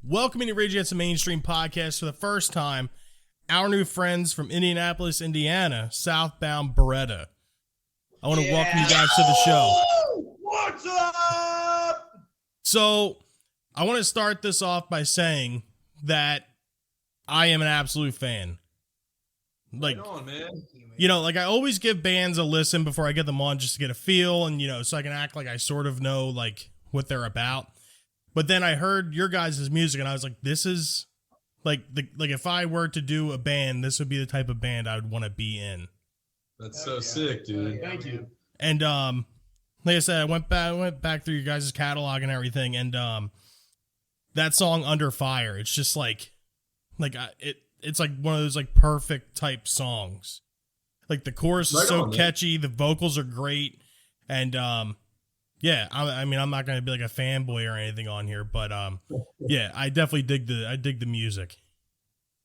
Welcoming to Rage Against the Mainstream podcast for the first time, our new friends from Indianapolis, Indiana, Southbound Beretta. I want to welcome you guys to the show. What's up? So, I want to start this off by saying that I am an absolute fan. Like, Right on, man. you know, like I always give bands a listen before I get them on just to get a feel and, so I can act like I sort of know, like, what they're about. But then I heard your guys' music and I was like, this is like if I were to do a band, this would be the type of band I would want to be in. That's so sick, dude. Thank you. And like I said, I went back through your guys' catalog and everything, and that song "Under Fire," it's just it's like one of those like perfect type songs. Like the chorus is so catchy, the vocals are great, and yeah, I mean, I'm not gonna be like a fanboy or anything on here, but yeah, I definitely dig the music.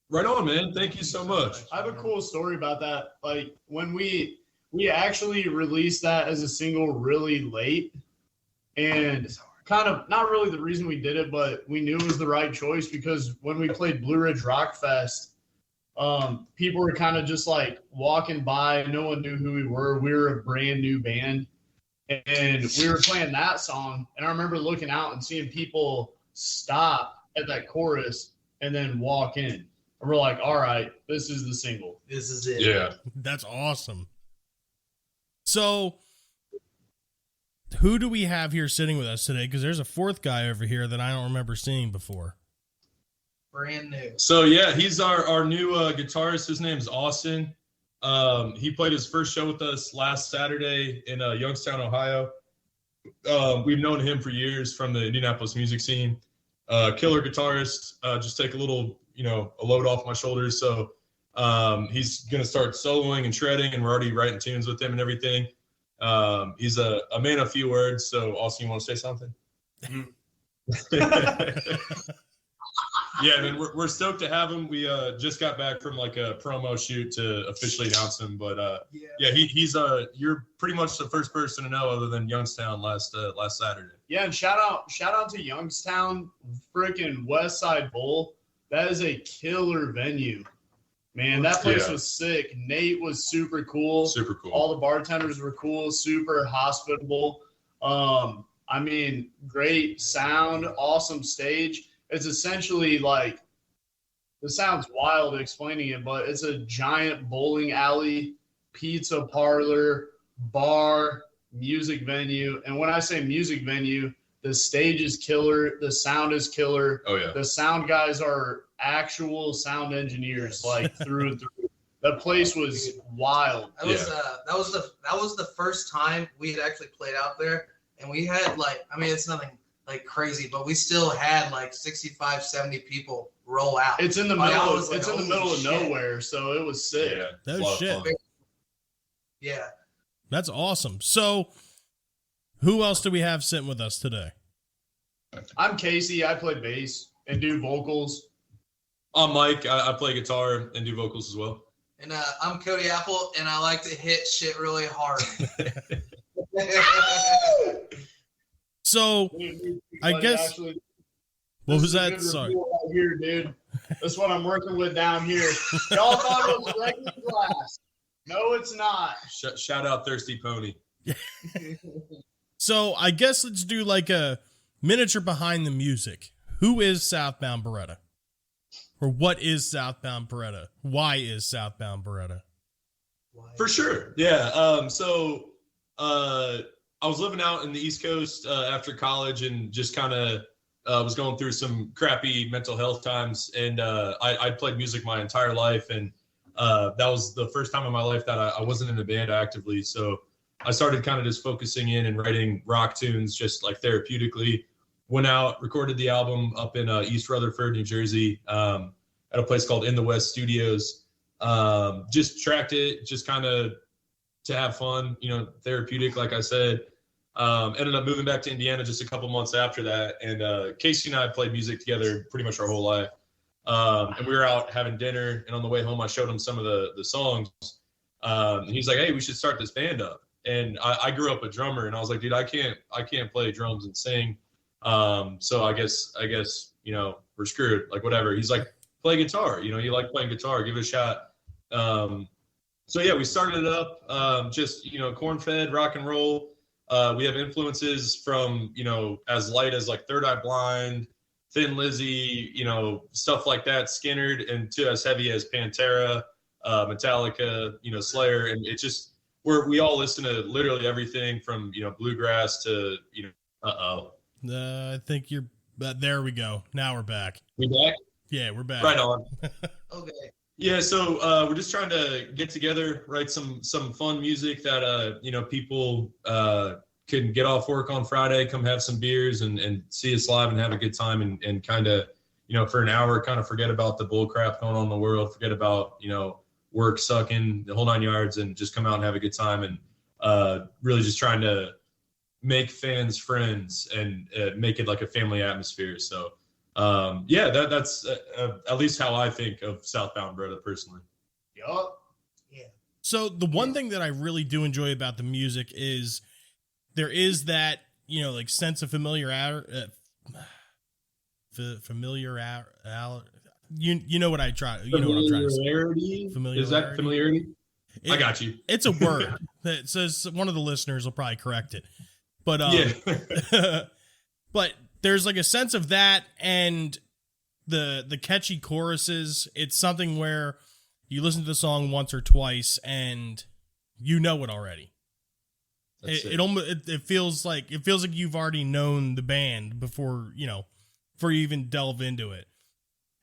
Right on, man. Thank you so much. I have a cool story about that. Like when we actually released that as a single really late, and kind of not really the reason we did it, but we knew it was the right choice because when we played Blue Ridge Rock Fest, people were kind of just like walking by. No one knew who we were. We were a brand new band. And we were playing that song, and I remember looking out and seeing people stop at that chorus and then walk in. And we're like, all right, this is the single. This is it. Yeah. That's awesome. So, who do we have here sitting with us today? Because there's a fourth guy over here that I don't remember seeing before. Brand new. So, yeah, he's our new guitarist. His name's Austin. He played his first show with us last Saturday in Youngstown, Ohio. We've known him for years from the Indianapolis music scene. Killer guitarist. Just take a little, a load off my shoulders. So he's going to start soloing and shredding, and we're already writing tunes with him and everything. He's a man of few words. So, Austin, you want to say something? Yeah, man, we're stoked to have him. We just got back from like a promo shoot to officially announce him, but yeah, he's you're pretty much the first person to know other than Youngstown last Saturday. Yeah, and shout out to Youngstown, freaking West Side Bowl. That is a killer venue, man. That place was sick. Nate was super cool. Super cool. All the bartenders were cool. Super hospitable. I mean, great sound, awesome stage. It's essentially like, this sounds wild explaining it, but it's a giant bowling alley, pizza parlor, bar, music venue. And when I say music venue, the stage is killer. The sound is killer. Oh, yeah. The sound guys are actual sound engineers, like through and through. The place was wild. That was the first time we had actually played out there, and we had it's nothing like crazy, but we still had like 65, 70 people roll out. It's in the middle. It's in the middle of nowhere, so it was sick. Yeah, That was shit. Yeah. That's awesome. So, who else do we have sitting with us today? I'm Casey. I play bass and do vocals. I'm Mike. I play guitar and do vocals as well. And I'm Cody Apple, and I like to hit shit really hard. So, I guess. Actually, What was that? Sorry. Right here, dude. That's what I'm working with down here. Y'all thought it was regular glass. No, it's not. Shout out Thirsty Pony. So, I guess let's do like a miniature behind the music. Who is Southbound Beretta? Or what is Southbound Beretta? Why is Southbound Beretta? For sure. Yeah. So I was living out in the East Coast after college and just kind of was going through some crappy mental health times. And I'd played music my entire life. And that was the first time in my life that I wasn't in a band actively. So I started kind of just focusing in and writing rock tunes just like therapeutically. Went out, recorded the album up in East Rutherford, New Jersey, at a place called In the West Studios. Just tracked it, just kind of to have fun, therapeutic, like I said. Ended up moving back to Indiana just a couple months after that. And Casey and I played music together pretty much our whole life. And we were out having dinner, and on the way home, I showed him some of the songs. And he's like, hey, we should start this band up. And I grew up a drummer, and I was like, dude, I can't play drums and sing. So I guess, we're screwed. Like, whatever. He's like, play guitar. You know, you like playing guitar, give it a shot. So yeah, we started it up, just, you know, corn-fed rock and roll. We have influences from, you know, as light as like Third Eye Blind, Thin Lizzy, you know, stuff like that, Skynyrd, and to as heavy as Pantera, Metallica, you know, Slayer. And it just, we all listen to literally everything from, you know, bluegrass to, you know, I think you're, there we go. Now we're back. We back? Yeah, we're back. Right on. Okay. Yeah, so we're just trying to get together, write some fun music that you know, people can get off work on Friday, come have some beers and see us live and have a good time and kind of, you know, for an hour kind of forget about the bull crap going on in the world, forget about, you know, work sucking, the whole 9 yards, and just come out and have a good time, and really just trying to make fans friends and make it like a family atmosphere. So yeah, that's at least how I think of Southbound Beretta personally. Yup. Yeah. So the one thing that I really do enjoy about the music is there is that, you know, like sense of familiarity. You know what I try. You know what I'm trying to say. Familiarity. Is that familiarity? I got you. It's a word that says, one of the listeners will probably correct it, but yeah. but there's like a sense of that, and the catchy choruses. It's something where you listen to the song once or twice and you know it already. It feels like you've already known the band before you even delve into it.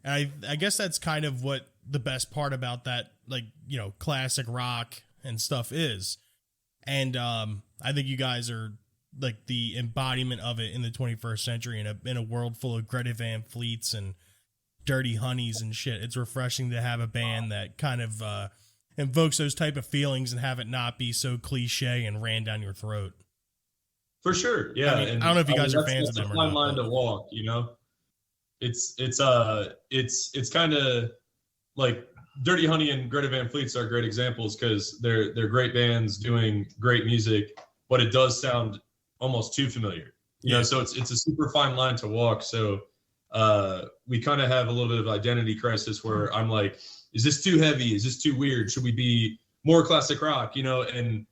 And I guess that's kind of what the best part about that, like, you know, classic rock and stuff is. And I think you guys are like the embodiment of it in the 21st century in a world full of Greta Van Fleets and Dirty Honeys and shit. It's refreshing to have a band that kind of invokes those type of feelings and have it not be so cliche and ran down your throat. For sure. Yeah. I don't know if you guys are fans of them or not. It's a fine line to walk, you know? It's kind of like Dirty Honey and Greta Van Fleets are great examples because they're great bands doing great music, but it does sound almost too familiar, you know. So it's a super fine line to walk. So we kind of have a little bit of identity crisis where I'm like, is this too heavy? Is this too weird? Should we be more classic rock, you know? And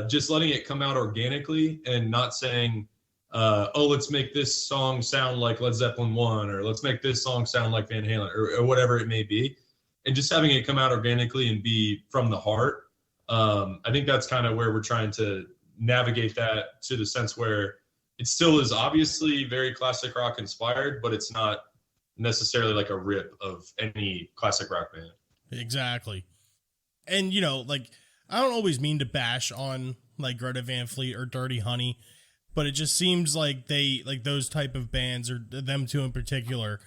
just letting it come out organically and not saying, oh, let's make this song sound like Led Zeppelin 1, or let's make this song sound like Van Halen, or whatever it may be, and just having it come out organically and be from the heart. I think that's kind of where we're trying to navigate that to the sense where it still is obviously very classic rock inspired, but it's not necessarily like a rip of any classic rock band. Exactly. And, you know, like, I don't always mean to bash on like Greta Van Fleet or Dirty Honey, but it just seems like those type of bands, or them two in particular,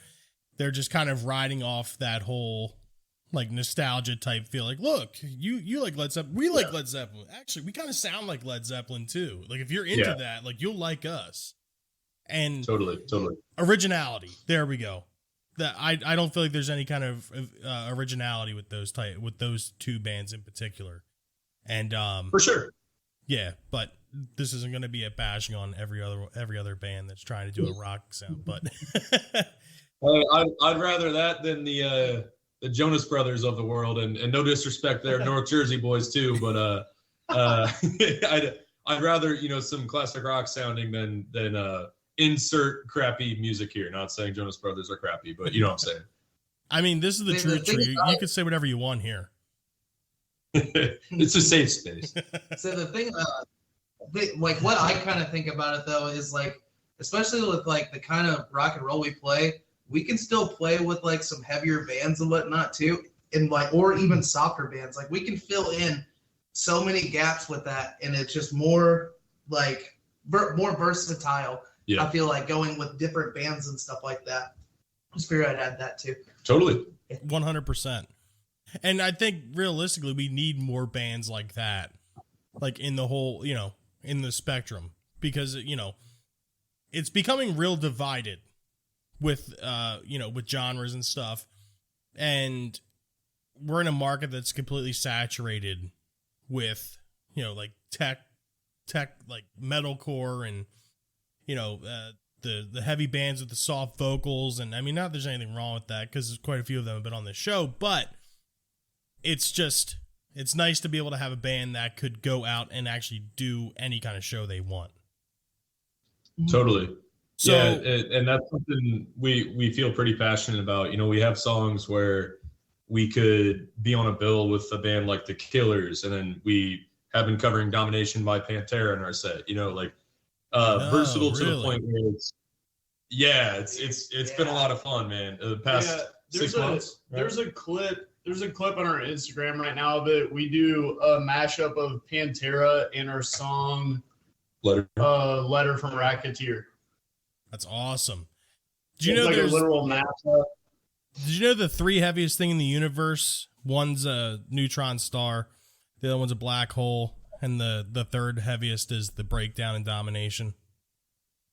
they're just kind of riding off that whole like nostalgia type feel. Like, look, you like Led Zeppelin, we like Led Zeppelin. Actually, we kind of sound like Led Zeppelin too. Like, if you're into that, like, you'll like us. And totally originality. There we go. That I don't feel like there's any kind of originality with those two bands in particular. And for sure. Yeah, but this isn't going to be a bashing on every other band that's trying to do a rock sound, but I'd rather that than the Jonas Brothers of the world, and no disrespect, they're North Jersey boys too, but I'd rather, you know, some classic rock sounding than insert crappy music here. Not saying Jonas Brothers are crappy, but you know what I'm saying. I mean, this is the truth. You can say whatever you want here. It's a safe space. So the thing, like, what I kind of think about it though is, like, especially with like the kind of rock and roll we play, we can still play with like some heavier bands and whatnot too, and like, or even softer bands. Like, we can fill in so many gaps with that, and it's just more like more versatile. Yeah. I feel like going with different bands and stuff like that. I just figured I'd add that too. Totally. 100%. And I think realistically, we need more bands like that, like in the whole, you know, in the spectrum, because, you know, it's becoming real divided with, you know, with genres and stuff. And we're in a market that's completely saturated with, you know, like tech, like metalcore and, you know, the heavy bands with the soft vocals, and I mean, not that there's anything wrong with that because quite a few of them have been on this show, but it's nice to be able to have a band that could go out and actually do any kind of show they want. Totally. So, yeah, and that's something we feel pretty passionate about. You know, we have songs where we could be on a bill with a band like the Killers, and then we have been covering Domination by Pantera in our set. You know, like versatile to the point where it's been a lot of fun, man. The past 6 months. Right? There's a clip on our Instagram right now that we do a mashup of Pantera and our song Letter from Racketeer. That's awesome. Did you know like there's a literal mashup? Did you know the 3 heaviest thing in the universe? One's a neutron star, the other one's a black hole, and the third heaviest is the breakdown and domination.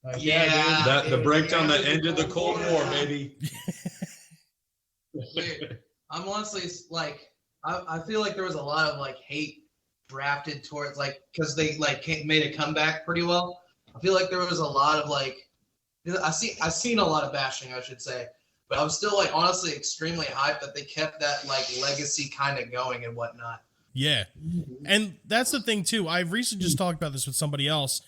The breakdown that ended the Cold War, baby. I'm honestly like, I feel like there was a lot of like hate drafted towards like, because they like made a comeback pretty well. I feel like there was a lot of like, I've seen a lot of bashing, I should say, but I'm still like honestly extremely hyped that they kept that like legacy kind of going and whatnot. Yeah, and that's the thing too. I've recently just talked about this with somebody else.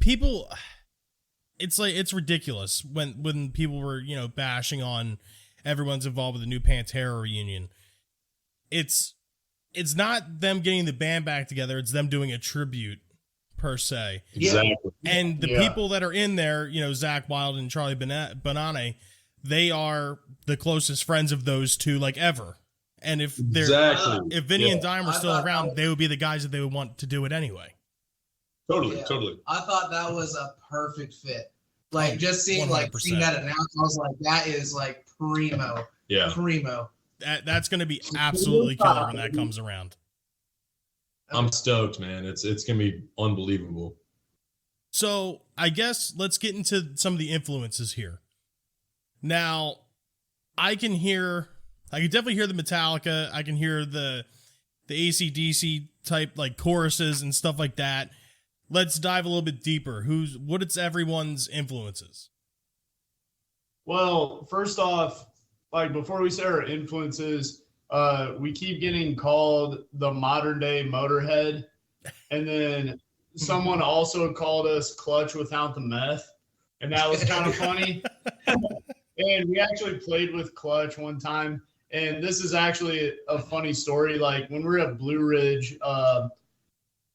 People, it's ridiculous when people were bashing on everyone's involved with the new Pantera reunion. It's not them getting the band back together. It's them doing a tribute per se. Exactly. And the people that are in there, Zach Wilde and Charlie Benante, they are the closest friends of those two like ever. And if if Vinny and Dime were still around, they would be the guys that they would want to do it anyway. Totally. I thought that was a perfect fit. Like just seeing that announcement, I was like, that is like primo. Yeah. Primo. That's going to be absolutely killer when that comes around. I'm stoked, man. It's going to be unbelievable. So I guess let's get into some of the influences here. Now, I can definitely hear the Metallica. I can hear the AC/DC type like choruses and stuff like that. Let's dive a little bit deeper. What is everyone's influences? Well, first off, like before we say our influences, we keep getting called the modern day Motorhead, and then someone also called us Clutch without the meth, and that was kind of funny. And we actually played with Clutch one time, and this is actually a funny story. Like when we were at Blue Ridge,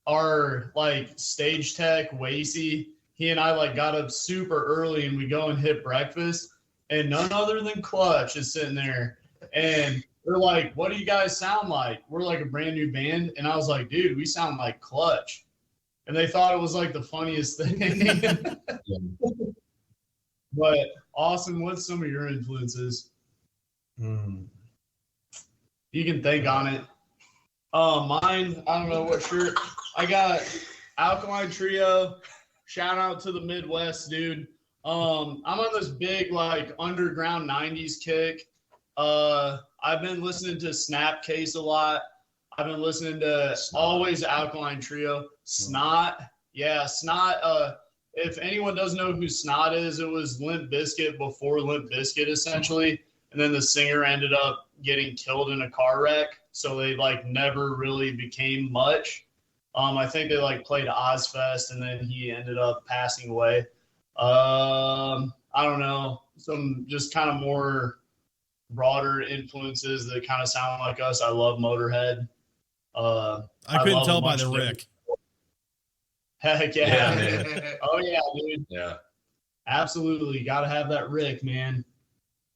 our like stage tech Wasey, he and I like got up super early and we go and hit breakfast, and none other than Clutch is sitting there, and they're like, "What do you guys sound like?" We're like a brand new band, and I was like, "Dude, we sound like Clutch," and they thought it was like the funniest thing. But Austin, what's some of your influences? You can think on it. Mine, I don't know what shirt. I got Alkaline Trio. Shout out to the Midwest, dude. I'm on this big like underground 90s kick. I've been listening to Snapcase a lot. I've been listening to always Alkaline Trio. Snot. Yeah, Snot. If anyone doesn't know who Snot is, it was Limp Bizkit before Limp Bizkit, essentially. And then the singer ended up getting killed in a car wreck. So they like never really became much. I think they like played Ozfest and then he ended up passing away. I don't know. Some just kind of more broader influences that kind of sound like us. I love Motorhead. I couldn't tell by the Rick. Heck yeah. Man. Oh yeah, dude. Yeah. Absolutely. Got to have that Rick, man.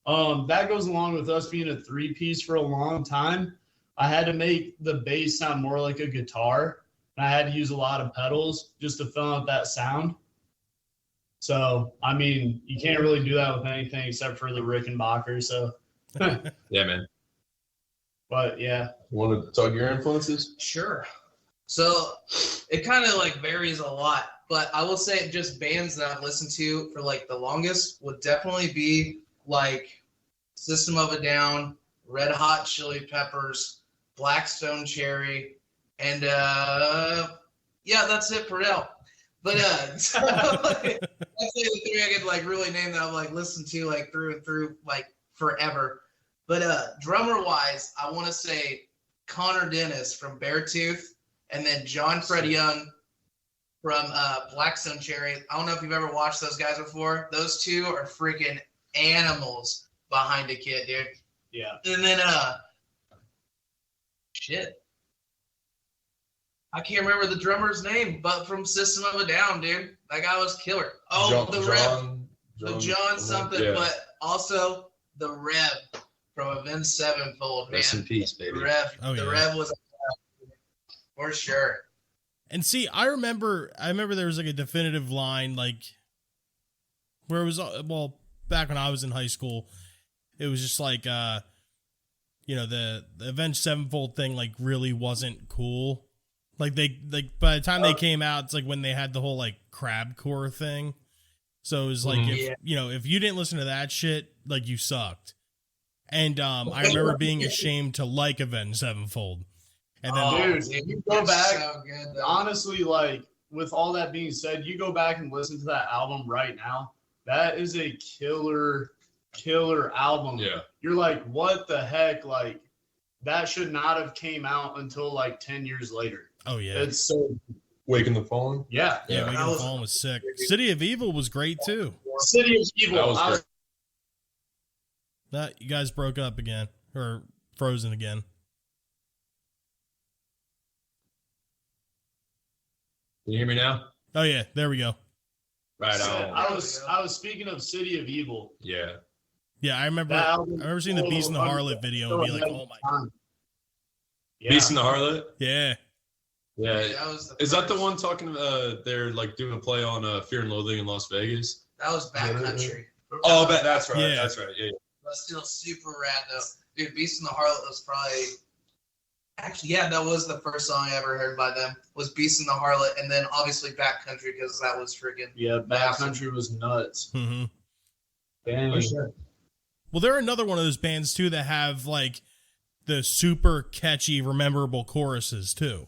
That goes along with us being a 3-piece for a long time. I had to make the bass sound more like a guitar, and I had to use a lot of pedals just to fill out that sound. So, I mean, you can't really do that with anything except for the Rickenbacker. So, Yeah, man. But yeah. You want to talk your influences? Sure. So it kind of like varies a lot, but I will say just bands that I've listened to for like the longest would definitely be like System of a Down, Red Hot Chili Peppers, Black Stone Cherry, and yeah, that's it for now. But that's like the three I could like really name that I've like listened to like through and through like forever. But drummer wise, I want to say Connor Dennis from Beartooth, and then John Fred Young from Blackstone Cherry. I don't know if you've ever watched those guys before. Those two are freaking animals behind a kit, dude. Yeah. And then shit. I can't remember the drummer's name, but from System of a Down, dude. That guy was killer. Oh, John something, yeah. But also the Rev from Avenged Sevenfold, man. Rest in peace, baby. The Rev was for sure. And see, I remember there was like a definitive line, like where it was, well, back when I was in high school, it was just like, the Avenged Sevenfold thing, like, really wasn't cool. Like, by the time they came out, it's like when they had the whole, like, crabcore thing. So it was like, if you didn't listen to that shit, like, you sucked. And I remember being ashamed to like Avenged Sevenfold. And then, dude, you go back, so good, honestly, like, with all that being said, you go back and listen to that album right now. That is a killer album. Yeah. You're like, what the heck? Like, that should not have came out until like 10 years later. Oh yeah. It's so Waking the Fallen. Yeah. Yeah, Waking the Fallen was sick. City of Evil was great too. City of Evil. That was you guys broke up again or frozen again. Can you hear me now? Oh yeah, there we go. Right on. I was speaking of City of Evil. Yeah. Yeah, I remember seeing the Beast and the Harlot video and be like, oh my god. Yeah. Beast and the Harlot? Yeah. Yeah. Is that the one talking they're like doing a play on Fear and Loathing in Las Vegas? That was Backcountry. Oh, that's right. Yeah. That's right. Yeah. That's still super rad though. Dude, Beast and the Harlot was probably that was the first song I ever heard by them. Was Beast and the Harlot, and then obviously Backcountry because that was freaking Backcountry was nuts. Mm-hmm. Dang. For sure. Well, they're another one of those bands too that have like the super catchy, memorable choruses too.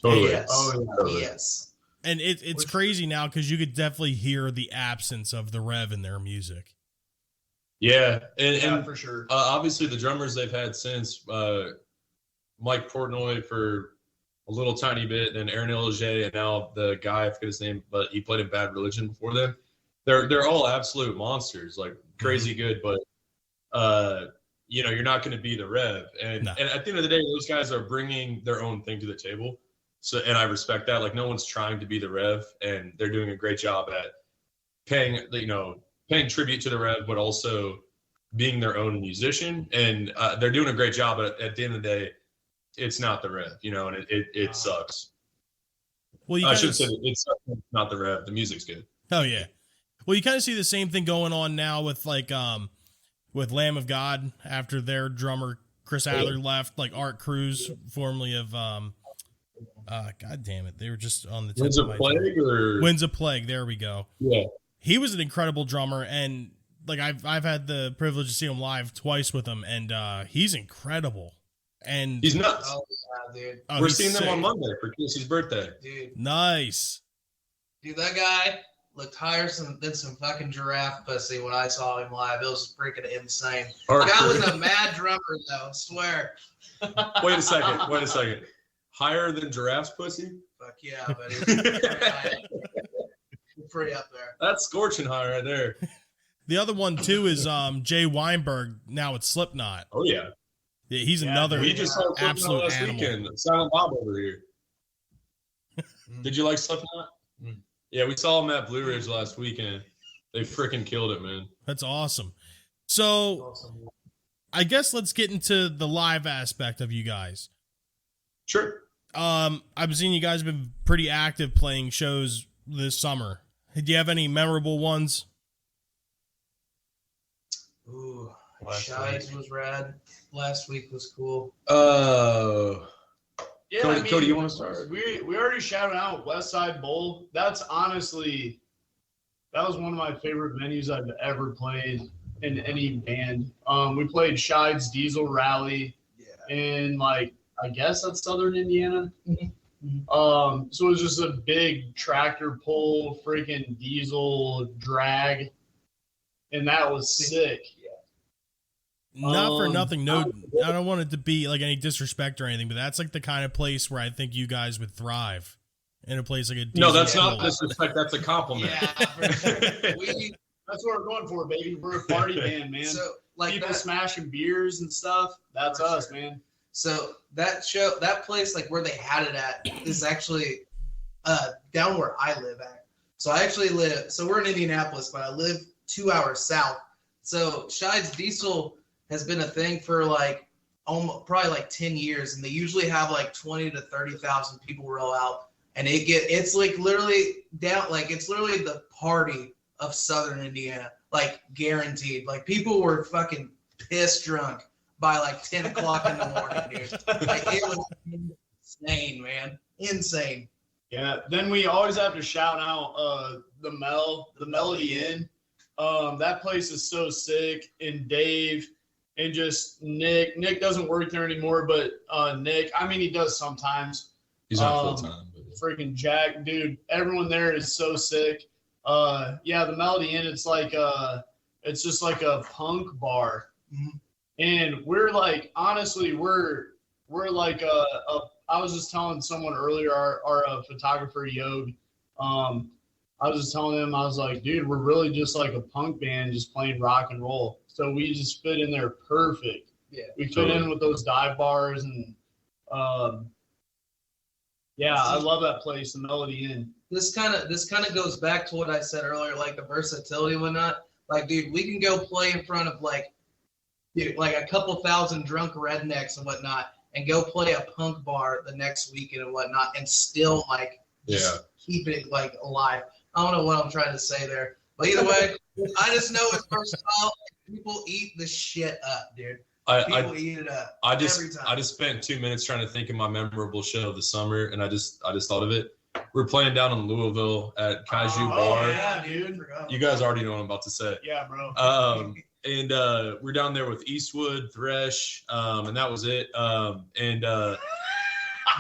Totally. Yes. Oh, yeah. Yes. And it's crazy now because you could definitely hear the absence of the Rev in their music. Yeah, and for sure. Obviously, the drummers they've had since Mike Portnoy for a little tiny bit, and Aaron Illiger, and now the guy, I forget his name, but he played in Bad Religion before them. They're all absolute monsters, like crazy good, but you're not going to be the Rev. And at the end of the day, those guys are bringing their own thing to the table. So, and I respect that. Like, no one's trying to be the Rev, and they're doing a great job at paying tribute to the Rev, but also being their own musician. And they're doing a great job. But at the end of the day, it's not the Rev, and it sucks. Well, I should say it's not the Rev. The music's good. Oh yeah. Well, you kind of see the same thing going on now with like with Lamb of God after their drummer Chris Adler left, like Art Cruz, formerly of God damn it, they were just on the Winds of Plague or Winds of Plague. There we go. Yeah, he was an incredible drummer, and like I've had the privilege to see him live twice with him, and he's incredible. And he's nuts. Oh, yeah, dude. We're seeing them on Monday for Casey's birthday. Dude, nice. Dude, that guy looked higher than some fucking giraffe pussy when I saw him live. It was freaking insane. The guy was a mad drummer, though, I swear. Wait a second. Higher than giraffe's pussy? Fuck yeah, but it's pretty up there. That's scorching high right there. The other one, too, is Jay Weinberg, now it's Slipknot. Oh, yeah. Yeah, he's another we just saw absolute last animal. Weekend. Silent Bob over here. Did you like Slipknot? Yeah, we saw them at Blue Ridge last weekend. They freaking killed it, man. That's awesome. So, I guess let's get into the live aspect of you guys. Sure. I've seen you guys have been pretty active playing shows this summer. Do you have any memorable ones? Ooh, Shies was rad. Last week was cool. Yeah, Cody, you want to start? We already shouted out West Side Bowl. That was one of my favorite venues I've ever played in any band. We played Shides Diesel Rally in I guess that's Southern Indiana. So it was just a big tractor pull, freaking diesel drag, and that was sick. Not for nothing. No, I don't want it to be like any disrespect or anything, but that's like the kind of place where I think you guys would thrive. In a place like a No, that's diesel not pull. disrespect. That's a compliment. Yeah, for sure. That's what we're going for, baby. We're a party band, man. So like people that, smashing beers and stuff. That's For us, sure. man. So that place, like where they had it at, is actually down where I live at. So I actually live. So we're in Indianapolis, but I live 2 hours south. So Shide's Diesel has been a thing for like almost probably like 10 years, and they usually have like 20 to 30,000 people roll out, and it's like literally down, like it's literally the party of Southern Indiana, like guaranteed. Like people were fucking pissed drunk by like 10 o'clock in the morning, dude. Like it was insane, man. Insane. Yeah. Then we always have to shout out the Melody Inn. That place is so sick. And Dave and just Nick. Nick doesn't work there anymore, but Nick, I mean, he does sometimes. He's not full time. Freaking Jack, dude. Everyone there is so sick. Yeah, the Melody Inn, it's like it's just like a punk bar. Mhm. And we're like, honestly, we're like I was just telling someone earlier, our photographer Yog, I was just telling him, I was like, dude, we're really just like a punk band just playing rock and roll. So we just fit in there perfect. Yeah. We fit in with those dive bars and yeah, I love that place, the Melody Inn. This kind of goes back to what I said earlier, like the versatility and whatnot. Like, dude, we can go play in front of like a couple thousand drunk rednecks and whatnot, and go play a punk bar the next weekend and whatnot, and still like just keep it like alive. I don't know what I'm trying to say there, but either way, I just know it's versatile. People eat the shit up, dude. People eat it up. Every time. I just spent 2 minutes trying to think of my memorable show of the summer, and I just thought of it. We're playing down in Louisville at Kaiju Bar. Yeah, dude. You guys already know what I'm about to say. Yeah, bro. And we're down there with Eastwood, Thresh, and that was it.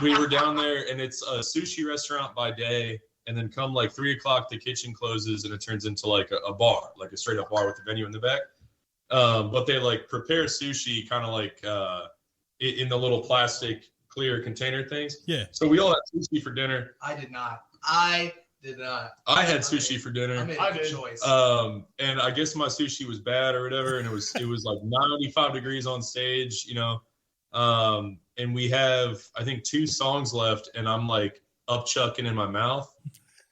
We were down there, and it's a sushi restaurant by day, and then come like 3 o'clock, the kitchen closes, and it turns into like a bar, like a straight up bar with the venue in the back. But they like prepare sushi kind of like in the little plastic clear container things. Yeah. So we all had sushi for dinner. I did not. I had sushi for dinner. I made a good choice. And I guess my sushi was bad or whatever, and it was like 95 degrees on stage, you know. And we have I think 2 songs left, and I'm like up chucking in my mouth,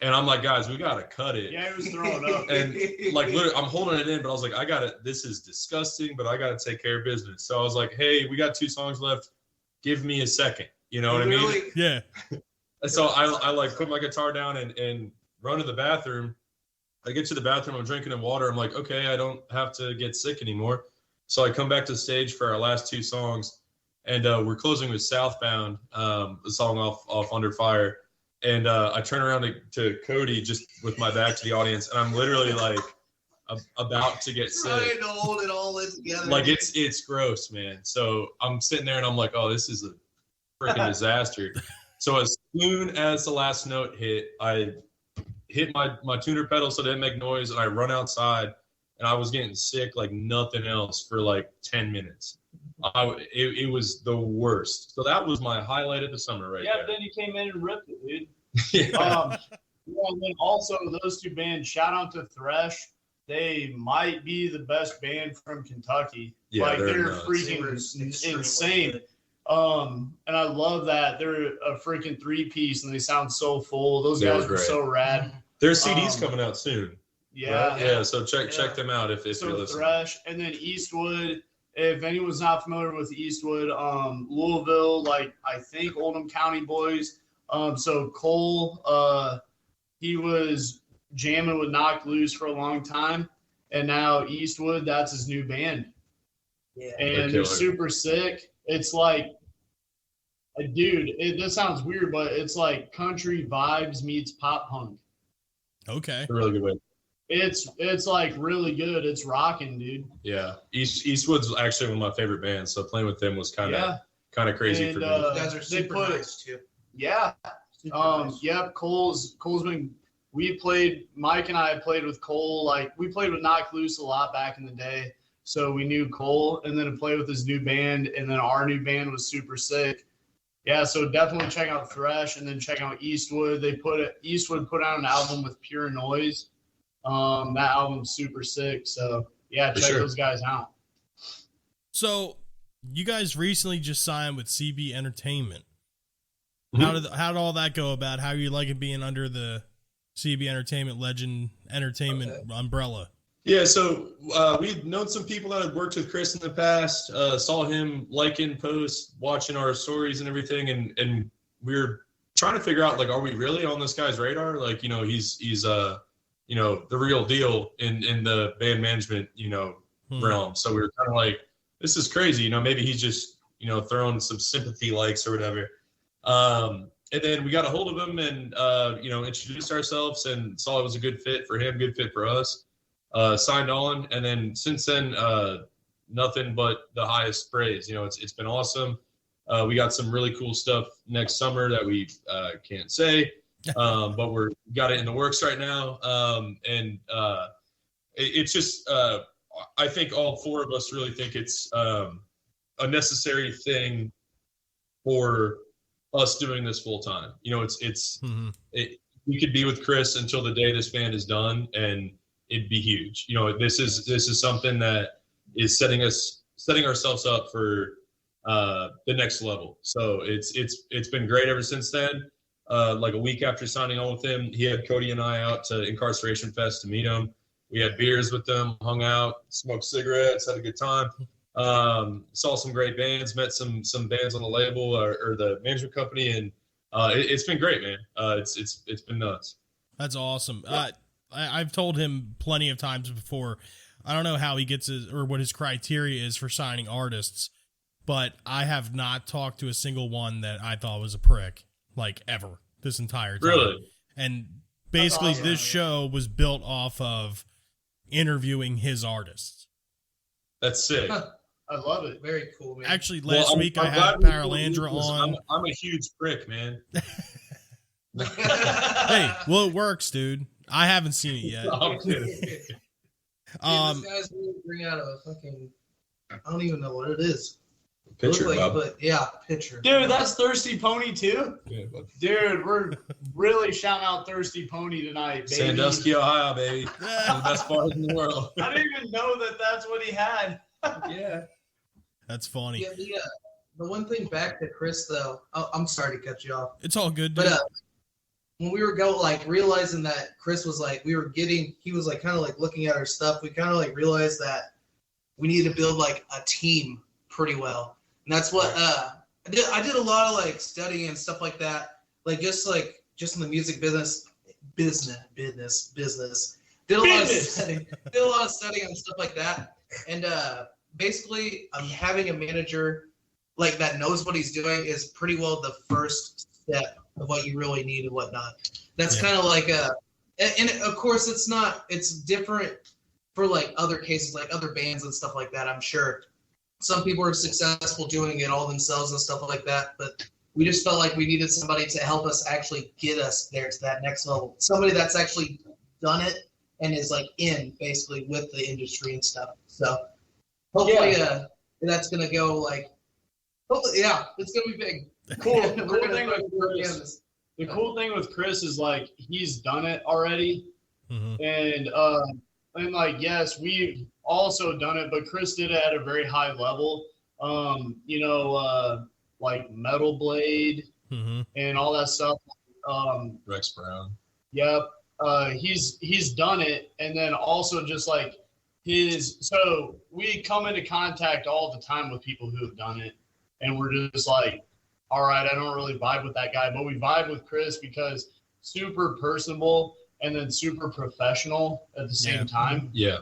and I'm like, guys, we gotta cut it. Yeah, he was throwing up. And like literally, I'm holding it in, but I was like, I gotta. This is disgusting, but I gotta take care of business. So I was like, hey, we got 2 songs left. Give me a second. You know what I mean? Yeah. So I like put my guitar down and run to the bathroom. I get to the bathroom, I'm drinking in water. I'm like, okay, I don't have to get sick anymore. So I come back to the stage for our last 2 songs, and we're closing with Southbound, the song off Under Fire. And I turn around to Cody just with my back to the audience, and I'm literally like about to get sick. Trying to hold it all in together. Like it's gross, man. So I'm sitting there and I'm like, oh, this is a freaking disaster. So as soon as the last note hit, I hit my tuner pedal so it didn't make noise, and I run outside, and I was getting sick like nothing else for like 10 minutes. It was the worst. So that was my highlight of the summer right there. Then you came in and ripped it, dude. Yeah. And then also those 2 bands, shout out to Thresh. They might be the best band from Kentucky. Yeah, like they're nuts. freaking Extremely insane. good. And I love that they're a freaking 3-piece and they sound so full. Those That was guys were great. so rad. Their CD's coming out soon. Yeah. Right? Yeah. So check them out if you're So listening. Thresh, and then Eastwood. If anyone's not familiar with Eastwood, Louisville, like I think Oldham County boys. So Cole, he was jamming with Knocked Loose for a long time, and now Eastwood, that's his new band. Yeah. And they're super sick. It's like, dude, this sounds weird, but it's like country vibes meets pop punk. Okay. A really good way. It's like really good. It's rocking, dude. Yeah. Eastwood's actually one of my favorite bands, so playing with them was kind of crazy And, for me. You guys are they super put- nice too. Yeah. Nice. Yep. Cole's been. Mike and I played with Cole. Like we played with Knock Loose a lot back in the day, so we knew Cole. And then to play with his new band, and then our new band was super sick. Yeah, so definitely check out Thresh, and then check out Eastwood. Eastwood put out an album with Pure Noise. That album's super sick. So yeah, check those guys out. So you guys recently just signed with CB Entertainment. Mm-hmm. How did all that go about? How you like it being under the CB Entertainment Legend Entertainment umbrella? Yeah, so we've known some people that had worked with Chris in the past, saw him liking posts, watching our stories and everything, and we were trying to figure out, like, are we really on this guy's radar? Like, you know, he's the real deal in the band management, realm. So we were kind of like, this is crazy, maybe he's just, throwing some sympathy likes or whatever. And then we got a hold of him and, introduced ourselves and saw it was a good fit for him, good fit for us. Signed on, and then since then, nothing but the highest praise. It's been awesome. We got some really cool stuff next summer that we can't say, but we got it in the works right now. It's just I think all four of us really think it's a necessary thing for us doing this full time. We could be with Chris until the day this band is done, and it'd be huge. This is something that is setting ourselves up for the next level. So it's been great ever since then. Like a week after signing on with him, he had Cody and I out to Incarceration Fest to meet him. We had beers with them, hung out, smoked cigarettes, had a good time. Saw some great bands, met some bands on the label or the management company, and it's been great, man. It's been nuts. That's awesome. I've told him plenty of times before, I don't know how he gets what his criteria is for signing artists, but I have not talked to a single one that I thought was a prick, like, ever, this entire time. Really? And basically awesome. This show was built off of interviewing his artists. That's sick. I love it. Very cool, man. Actually, last week I I'm had glad we Paralandra on. I'm a huge prick, man. Hey, well, it works, dude. I haven't seen it yet. I'm kidding. This guy's really bring out a fucking, I don't even know what it is. Picture, Bob. But yeah, picture. Dude, that's Thirsty Pony too. Yeah, bud. Dude, we're really shouting out Thirsty Pony tonight, baby. Sandusky, Ohio, baby. One of the best bars in the world. I didn't even know that that's what he had. Yeah. That's funny. Yeah, the one thing back to Chris though, I'm sorry to cut you off, It's all good, dude. but when we were realizing that Chris was like, he was like kind of like looking at our stuff, we kind of like realized that we needed to build like a team pretty well, and that's what I did a lot of like studying and stuff like that, like just in the music business. Did a lot of studying and stuff like that, and basically, having a manager like that knows what he's doing is pretty well the first step of what you really need and whatnot. That's kind of like and of course it's different for like other cases, like other bands and stuff like that. I'm sure some people are successful doing it all themselves and stuff like that, but we just felt like we needed somebody to help us actually get us there to that next level. Somebody that's actually done it and is like in basically with the industry and stuff. So hopefully that's gonna go like hopefully it's gonna be big. Cool. The cool thing with Chris is like he's done it already. Mm-hmm. And like yes, we've also done it, but Chris did it at a very high level. Like Metal Blade and all that stuff. Rex Brown. Yep. He's done it, and then also just like so we come into contact all the time with people who have done it, and we're just like, all right, I don't really vibe with that guy, but we vibe with Chris because super personable and then super professional at the same time. Yeah.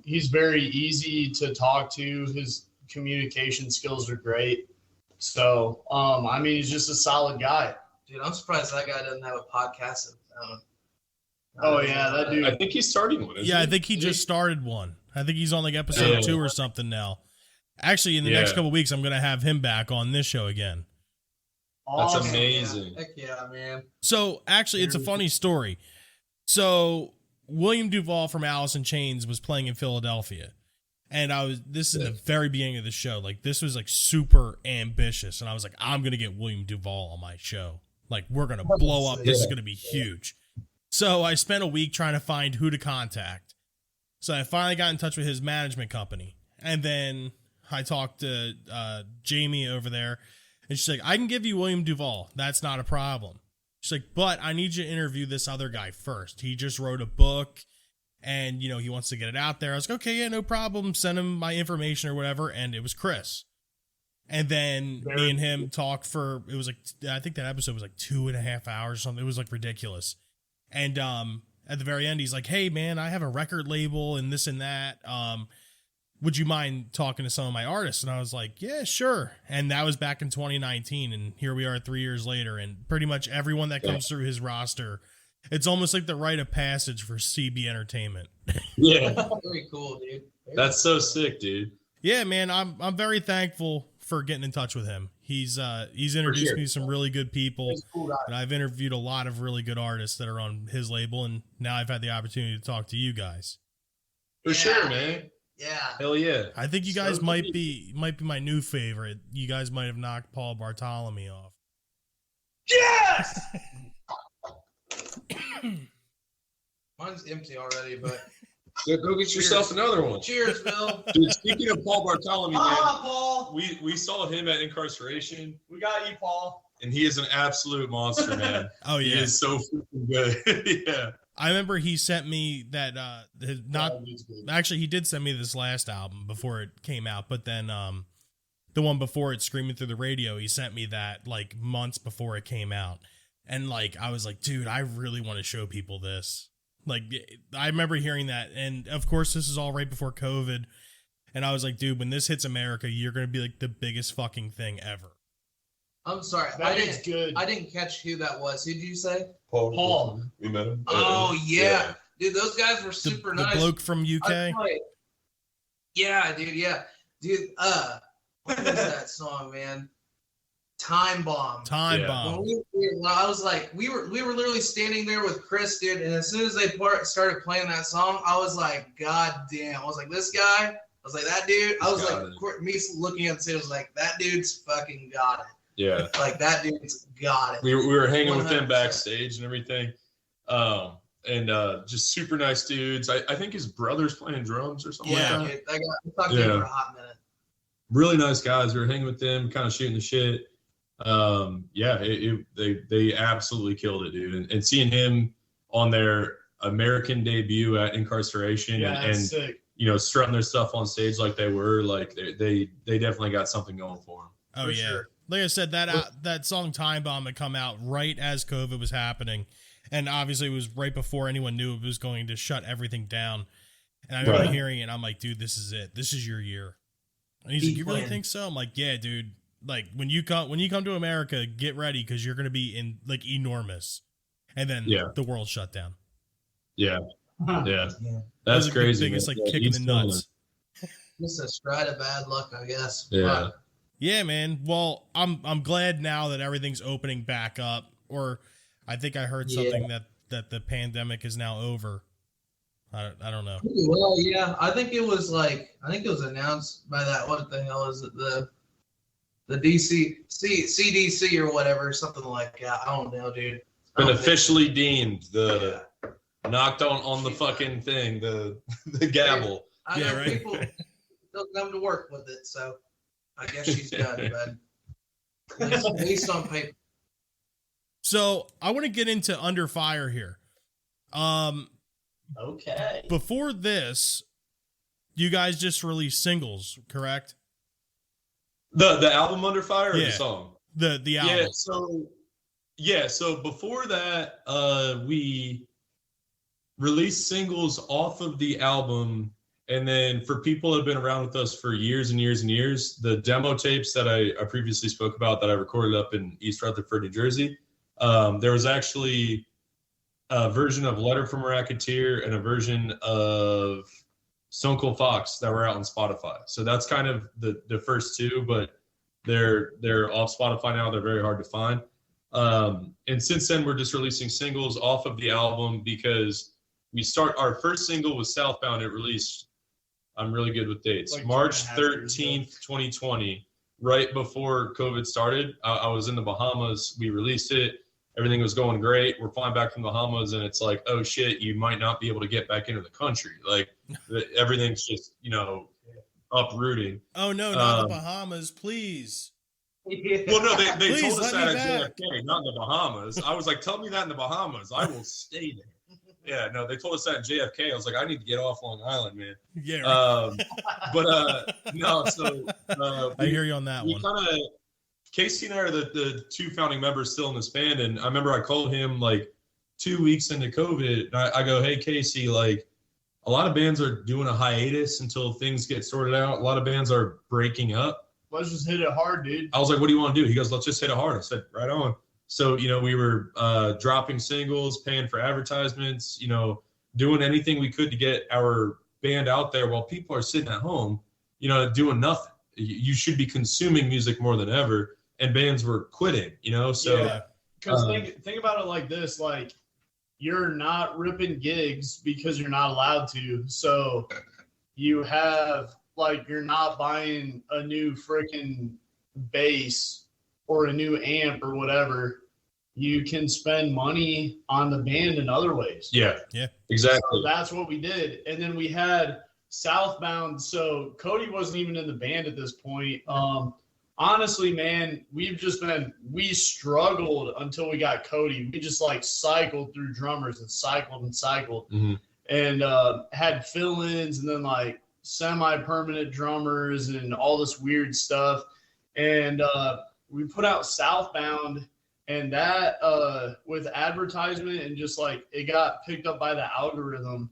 He's very easy to talk to. His communication skills are great. So, he's just a solid guy. Dude, I'm surprised that guy doesn't have a podcast. That dude. I think he's starting one. I think he just started one. I think he's on like episode 2 or something now. Actually, in the next couple of weeks, I'm going to have him back on this show again. That's Awesome. amazing. Heck yeah, man. So actually, it's a funny story. So William Duvall from Alice in Chains was playing in Philadelphia. And this is the very beginning of the show. Like, this was like super ambitious. And I was like, I'm going to get William Duvall on my show. Like, we're going to blow up. This is going to be huge. So I spent a week trying to find who to contact. So I finally got in touch with his management company. And then I talked to Jamie over there. And she's like, I can give you William Duvall. That's not a problem. She's like, but I need you to interview this other guy first. He just wrote a book. And, he wants to get it out there. I was like, okay, yeah, no problem. Send him my information or whatever. And it was Chris. And then me and him talked for, it was like, I think that episode was like 2.5 hours or something. It was like ridiculous. And at the very end, he's like, hey, man, I have a record label and this and that. Would you mind talking to some of my artists? And I was like, yeah, sure. And that was back in 2019. And here we are 3 years later. And pretty much everyone that comes through his roster, it's almost like the rite of passage for CB Entertainment. Yeah. Very cool, dude. That's so sick, dude. Yeah, man, I'm very thankful for getting in touch with him. He's introduced me to some really good people, and I've interviewed a lot of really good artists that are on his label, and now I've had the opportunity to talk to you guys. For sure, man. Yeah. Hell yeah. I think you guys might be my new favorite. You guys might have knocked Paul Bartholomew off. Yes! Mine's empty already, but Go get yourself another one. cheers, Bill. Dude, speaking of Paul Bartholomew, man, Paul. we saw him at Incarceration, We got you, Paul. and he is an absolute monster, man. Oh He yeah, is so freaking good. Yeah. I remember he sent me that. Actually, he did send me this last album before it came out, but then the one before it, Screaming Through the Radio, he sent me that like months before it came out. And like, I was like, dude, I really want to show people this. Like, I remember hearing that. And of course, this is all right before COVID. And I was like, dude, when this hits America, you're going to be like the biggest fucking thing ever. I'm sorry. That is good. I didn't catch who that was. Who did you say? Paul. We met him. Oh, yeah. Dude, those guys were super The nice. bloke from UK. Yeah, dude, yeah. Dude, what was that song, man? Time Bomb. Time Yeah. Bomb. When I was like, we were literally standing there with Chris, dude, and as soon as they started playing that song, I was like, God damn. I was like, this guy, I was like, that dude, I was like, me looking at the I was like, that dude's fucking got it. Yeah. Like, that dude's got it. We were hanging with them 100%. backstage and everything. And just super nice dudes. I think his brother's playing drums or something Yeah. like that. Dude, I talked to him for a hot minute. Really nice guys. We were hanging with them, kind of shooting the shit. They absolutely killed it, dude. And seeing him on their American debut at Incarceration and sick. strutting their stuff on stage like they were, like they definitely got something going for them. Oh, For yeah. sure. Like I said, that song Time Bomb had come out right as COVID was happening. And obviously it was right before anyone knew it was going to shut everything down. And I remember hearing it, and I'm like, dude, this is it. This is your year. And he's like, you really think so? I'm like, yeah, dude. Like, when you come to America, get ready, because you're going to be in like enormous. And then the world shut down. Yeah. Yeah. That That's was crazy. The biggest man. kick in He's the killing nuts. Just a stride of bad luck, I guess. it. Yeah. Fuck. Yeah, man. Well, I'm glad now that everything's opening back up. Or I think I heard something that the pandemic is now over. I don't know. Well, yeah, I think it was announced by that. What the hell is it? The CDC or whatever, something like that. I don't know, dude. Been officially deemed knocked on the fucking thing, the gavel. I know people don't come to work with it, so I guess she's done, but at least on paper. So I want to get into Under Fire here. Okay. Before this, you guys just released singles, correct? The album Under Fire or Yeah. the song? The album. So before that, we released singles off of the album, and then for people that have been around with us for years and years and years, the demo tapes that I previously spoke about that I recorded up in East Rutherford, New Jersey, there was actually a version of Letter from a Racketeer and a version of Stone Cold Fox that were out on Spotify. So that's kind of the first two, but They're off Spotify now. They're very hard to find. And since then, we're just releasing singles off of the album because our first single was Southbound. It released, I'm really good with dates, Like March 2.5 13th, 2020, right before COVID started. I was in the Bahamas. We released it. Everything was going great. We're flying back from the Bahamas, and it's like, oh shit, you might not be able to get back into the country. Like everything's just, uprooting. Oh no, not the Bahamas, please. Well, no, they Please, told us let me that at back. JFK, not in the Bahamas. I was like, tell me that in the Bahamas. I will stay there. Yeah, no, they told us that at JFK. I was like, I need to get off Long Island, man. Yeah. Right. No, so I hear you on that we one. kind of, Casey and I are the two founding members still in this band, and I remember I called him like 2 weeks into COVID, and I go, hey, Casey, like, a lot of bands are doing a hiatus until things get sorted out. A lot of bands are breaking up. Let's just hit it hard, dude. I was like, what do you want to do? He goes, let's just hit it hard. I said, right on. So, we were dropping singles, paying for advertisements, doing anything we could to get our band out there while people are sitting at home, doing nothing. You should be consuming music more than ever. And bands were quitting, so. Yeah. Because think about it like this, like, you're not ripping gigs because you're not allowed to. So you have, like, you're not buying a new freaking bass or a new amp or whatever. You can spend money on the band in other ways. Yeah, exactly. So that's what we did. And then we had Southbound. So Cody wasn't even in the band at this point. Honestly, man, we struggled until we got Cody. We just like cycled through drummers and cycled Mm-hmm. and had fill-ins and then like semi-permanent drummers and all this weird stuff. And we put out Southbound, and that with advertisement and just like it got picked up by the algorithm.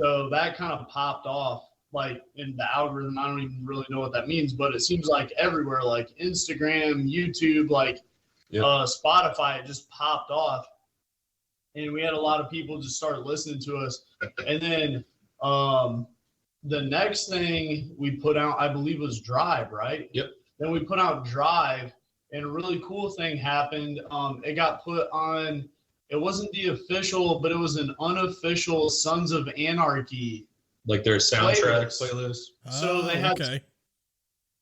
So that kind of popped off. Like in the algorithm, I don't even really know what that means, but it seems like everywhere, like Instagram, YouTube, like Spotify, it just popped off. And we had a lot of people just start listening to us. And then the next thing we put out, I believe, was Drive, right? Yep. Then we put out Drive, and a really cool thing happened. It got put on, it wasn't the official, but it was an unofficial Sons of Anarchy, like their soundtrack playlist. playlist. So they had, okay.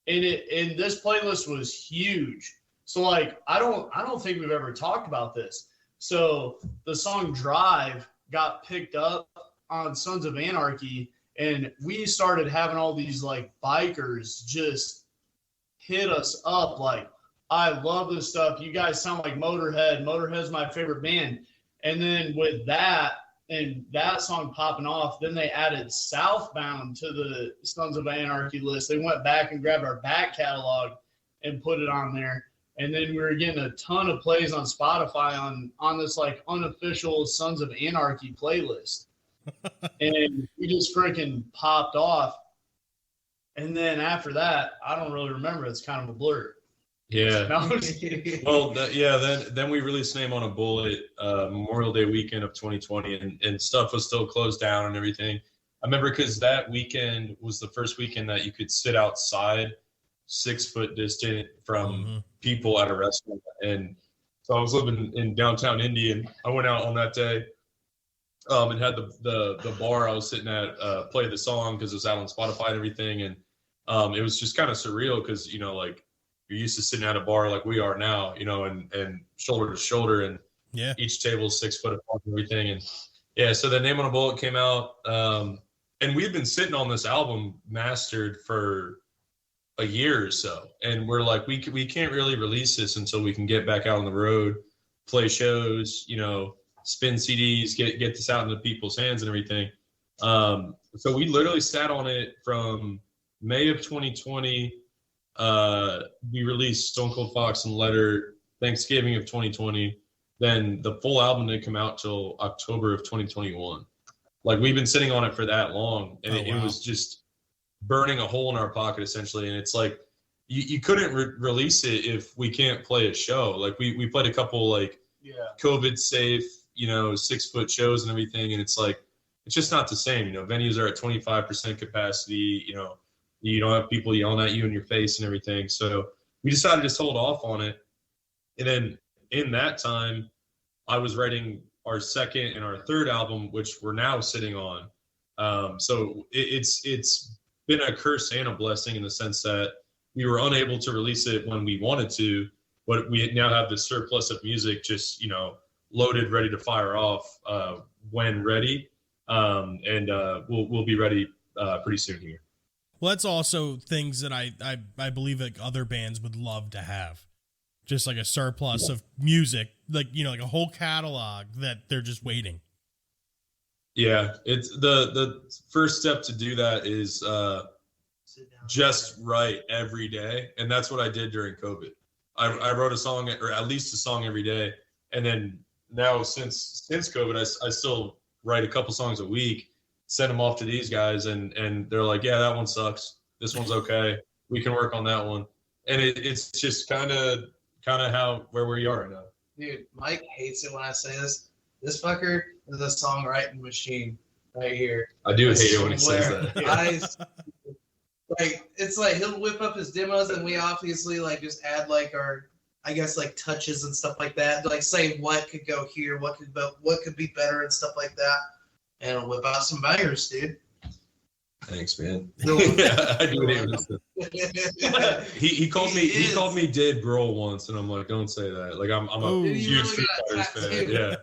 and this playlist was huge. So like, I don't think we've ever talked about this. So the song Drive got picked up on Sons of Anarchy, and we started having all these like bikers just hit us up like, I love this stuff. You guys sound like Motorhead. Motorhead's my favorite band. And then with that, and that song popping off, then they added Southbound to the Sons of Anarchy list. They went back and grabbed our back catalog and put it on there. And then we were getting a ton of plays on Spotify on this like unofficial Sons of Anarchy playlist. And we just freaking popped off. And then after that, I don't really remember. It's kind of a blur. Yeah. No, Well, then we released Name on a Bullet Memorial Day weekend of 2020, and stuff was still closed down and everything. I remember because that weekend was the first weekend that you could sit outside 6 foot distant from people at a restaurant. And so I was living in downtown Indy, and I went out on that day and had the bar I was sitting at play the song because it was out on Spotify and everything. And it was just kind of surreal because, like, you're used to sitting at a bar like we are now, and shoulder to shoulder, and each table's 6 foot apart and everything. And so the Name on a Bullet came out, and we've been sitting on this album mastered for a year or so, and we're like, we can't really release this until we can get back out on the road, play shows, spin CDs, get this out into people's hands and everything. So we literally sat on it from May of 2020. We released Stone Cold Fox and Letter Thanksgiving of 2020. Then the full album didn't come out till October of 2021. Like, we've been sitting on it for that long, and it was just burning a hole in our pocket essentially. And it's like you couldn't release it if we can't play a show. Like we played a couple like COVID safe 6 foot shows and everything, and it's like it's just not the same. Venues are at 25% capacity. You don't have people yelling at you in your face and everything. So we decided to just hold off on it. And then in that time, I was writing our second and our third album, which we're now sitting on. So it's been a curse and a blessing in the sense that we were unable to release it when we wanted to, but we now have this surplus of music just, loaded, ready to fire off when ready. And we'll be ready pretty soon here. Well, that's also things that I believe like other bands would love to have. Just like a surplus of music, like a whole catalog that they're just waiting. Yeah, it's the first step to do that is just write every day, and that's what I did during COVID. I wrote a song, or at least a song every day, and then now since COVID, I still write a couple songs a week, send them off to these guys, and they're like, yeah, that one sucks. This one's okay. We can work on that one, and it's just kind of where we are right now. Dude, Mike hates it when I say this. This fucker is a songwriting machine right here. I do hate it when he says that. It's like he'll whip up his demos and we obviously like just add like our, I guess, like touches and stuff like that. Like say what could go here, what could be better and stuff like that. And he'll whip out some bangers, dude. Thanks, man. Yeah, I do hate it. He called me Dave Grohl once, and I'm like, don't say that. Like I'm a huge Foo Fighters fan. Yeah,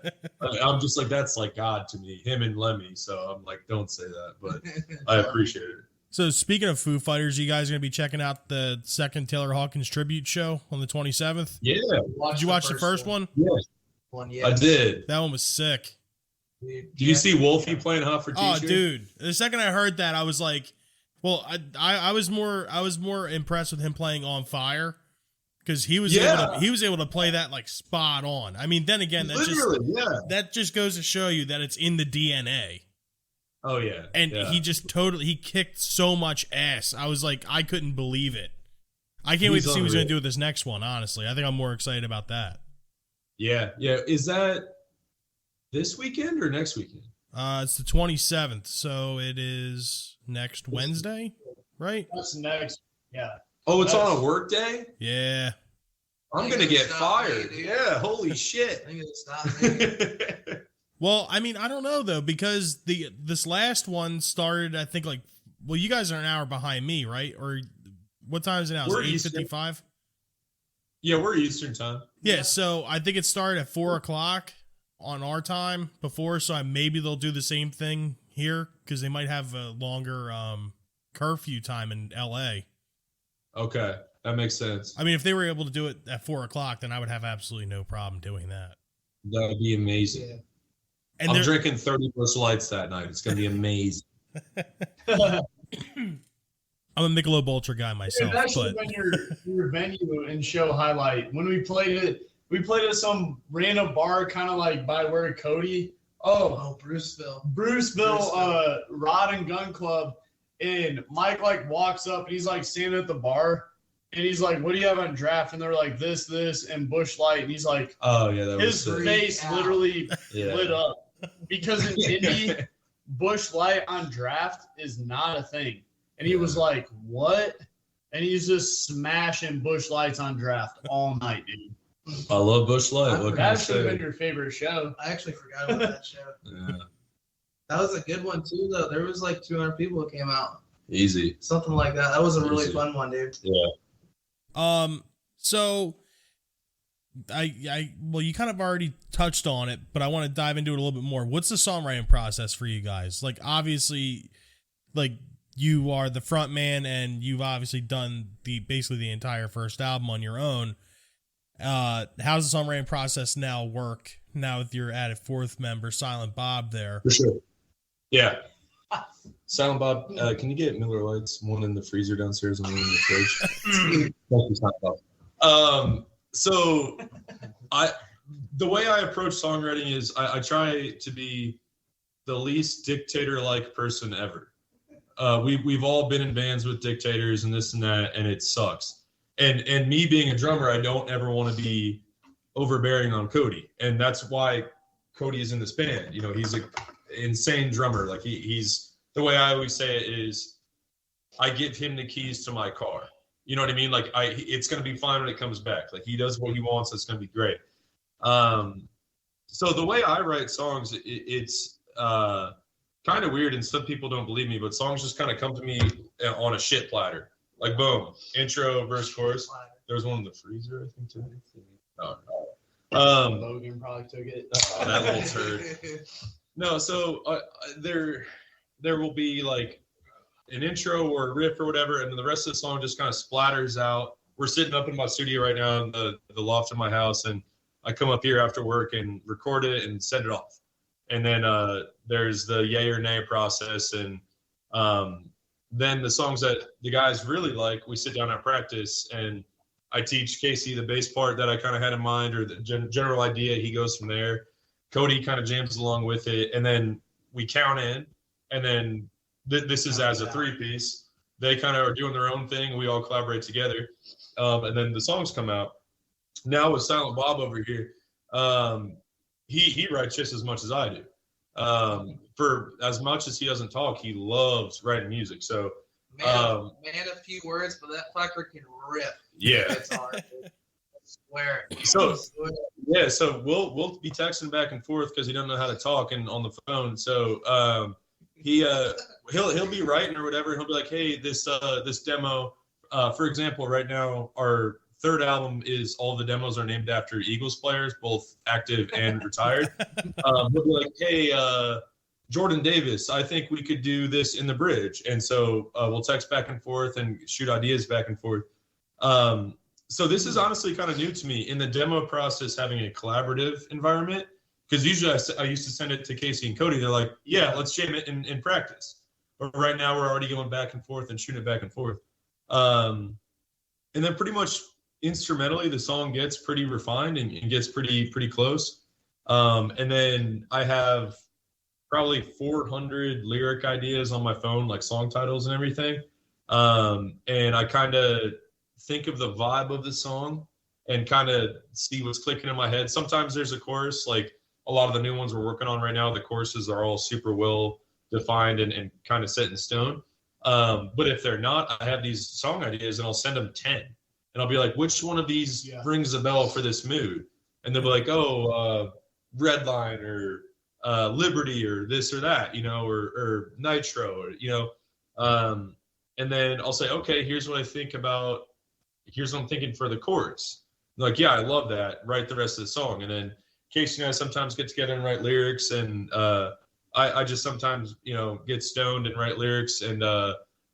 I'm just like, that's like God to me, him and Lemmy. So I'm like, don't say that, but I appreciate it. So speaking of Foo Fighters, you guys gonna be checking out the second Taylor Hawkins tribute show on the 27th? Yeah. Did you watch the first one? Yeah. I did. That one was sick. Do you see Wolfie playing Hot for Teacher? Oh, dude! The second I heard that, I was like, well, I was more impressed with him playing On Fire because he was able to play that like spot on. I mean, then again, that just goes to show you that it's in the DNA. Oh yeah, and he just he kicked so much ass. I was like, I couldn't believe it. I can't wait to see what he's going to do with this next one. Honestly, I think I'm more excited about that. Yeah. Is that this weekend or next weekend? It's the 27th, so it is next Wednesday, right? That's next. Yeah. Oh, it's on a work day? Yeah. I'm going to get fired. Yeah, holy shit. I'm going to stop me. Well, I mean, I don't know, though, because this last one started, I think, like, well, you guys are an hour behind me, right? Or what time is it now? Is it 8:55? Yeah, we're Eastern time. Yeah, so I think it started at 4 o'clock on our time before, so maybe they'll do the same thing here because they might have a longer curfew time in LA. Okay, that makes sense. I mean, if they were able to do it at 4 o'clock, then I would have absolutely no problem doing that. That would be amazing. Yeah. And I'm drinking 30 Busch Lights that night. It's going to be amazing. I'm a Michelob Ultra guy myself. That should have been your venue and show highlight. When we played at some random bar kind of like by where Cody. Oh, Bruceville, Rod and Gun Club. And Mike like walks up and he's like standing at the bar and he's like, what do you have on draft? And they're like this, and Busch Light. And he's like, oh yeah, that his face literally lit up. Because in Indy, Busch Light on draft is not a thing. And he was like, what? And he's just smashing Busch Lights on draft all night, dude. I love Busch Light. That should have been your favorite show. I actually forgot about that show. Yeah. That was a good one, too, though. There was like 200 people that came out. Easy. Something like that. That was a really fun one, dude. Yeah. So well, you kind of already touched on it, but I want to dive into it a little bit more. What's the songwriting process for you guys? Like, obviously, like, you are the front man and you've obviously done basically the entire first album on your own. How's the songwriting process now work now with your added fourth member, Silent Bob, there? For sure. Yeah. Silent Bob, can you get Miller Lights? One in the freezer downstairs and one in the fridge. Thank you, Silent Bob. So the way I approach songwriting is I try to be the least dictator-like person ever. We've all been in bands with dictators and this and that, and it sucks. And me being a drummer, I don't ever want to be overbearing on Cody, and that's why Cody is in this band. You know, he's an insane drummer. Like he's the way I always say it is, I give him the keys to my car. You know what I mean? Like it's going to be fine when it comes back. Like he does what he wants. It's going to be great. So the way I write songs, it's kind of weird, and some people don't believe me, but songs just kind of come to me on a shit platter. Like boom, intro, verse, chorus. There was one in the freezer, I think, too. Logan probably took it. Oh, that little turd. No, so there will be like an intro or a riff or whatever, and then the rest of the song just kind of splatters out. We're sitting up in my studio right now in the loft of my house, and I come up here after work and record it and send it off. And then there's the yay or nay process, and then the songs that the guys really like, we sit down at practice, and I teach Casey the bass part that I kind of had in mind, or the general idea. He goes from there. Cody kind of jams along with it, and then we count in, and then this is as a 3-piece. They kind of are doing their own thing. We all collaborate together, and then the songs come out. Now with Silent Bob over here, he writes just as much as I do. For as much as he doesn't talk, he loves writing music. So man, a few words, but that fucker can rip. Yeah, it's hard. I swear. So yeah, so we'll be texting back and forth because he doesn't know how to talk and on the phone. So he'll be writing or whatever. He'll be like, hey, this demo, for example, right now our third album is all the demos are named after Eagles players, both active and retired. He'll be like, hey, Jordan Davis, I think we could do this in the bridge. And so we'll text back and forth and shoot ideas back and forth. So this is honestly kind of new to me in the demo process, having a collaborative environment, because usually I used to send it to Casey and Cody. They're like, yeah, let's jam it in practice. But right now we're already going back and forth and shooting it back and forth. And then pretty much instrumentally, the song gets pretty refined and gets pretty close. And then I have probably 400 lyric ideas on my phone, like song titles and everything. And I kind of think of the vibe of the song and kind of see what's clicking in my head. Sometimes there's a chorus, like a lot of the new ones we're working on right now. The choruses are all super well defined and kind of set in stone. But if they're not, I have these song ideas and I'll send them 10. And I'll be like, which one of these rings a bell for this mood? And they'll be like, oh, Redline or Liberty or this or that, you know, or Nitro, or, you know. And then I'll say, okay, here's what I think about, here's what I'm thinking for the chorus. They're like, yeah, I love that. Write the rest of the song. And then Casey and I sometimes get together and write lyrics. And I just sometimes, you know, get stoned and write lyrics. And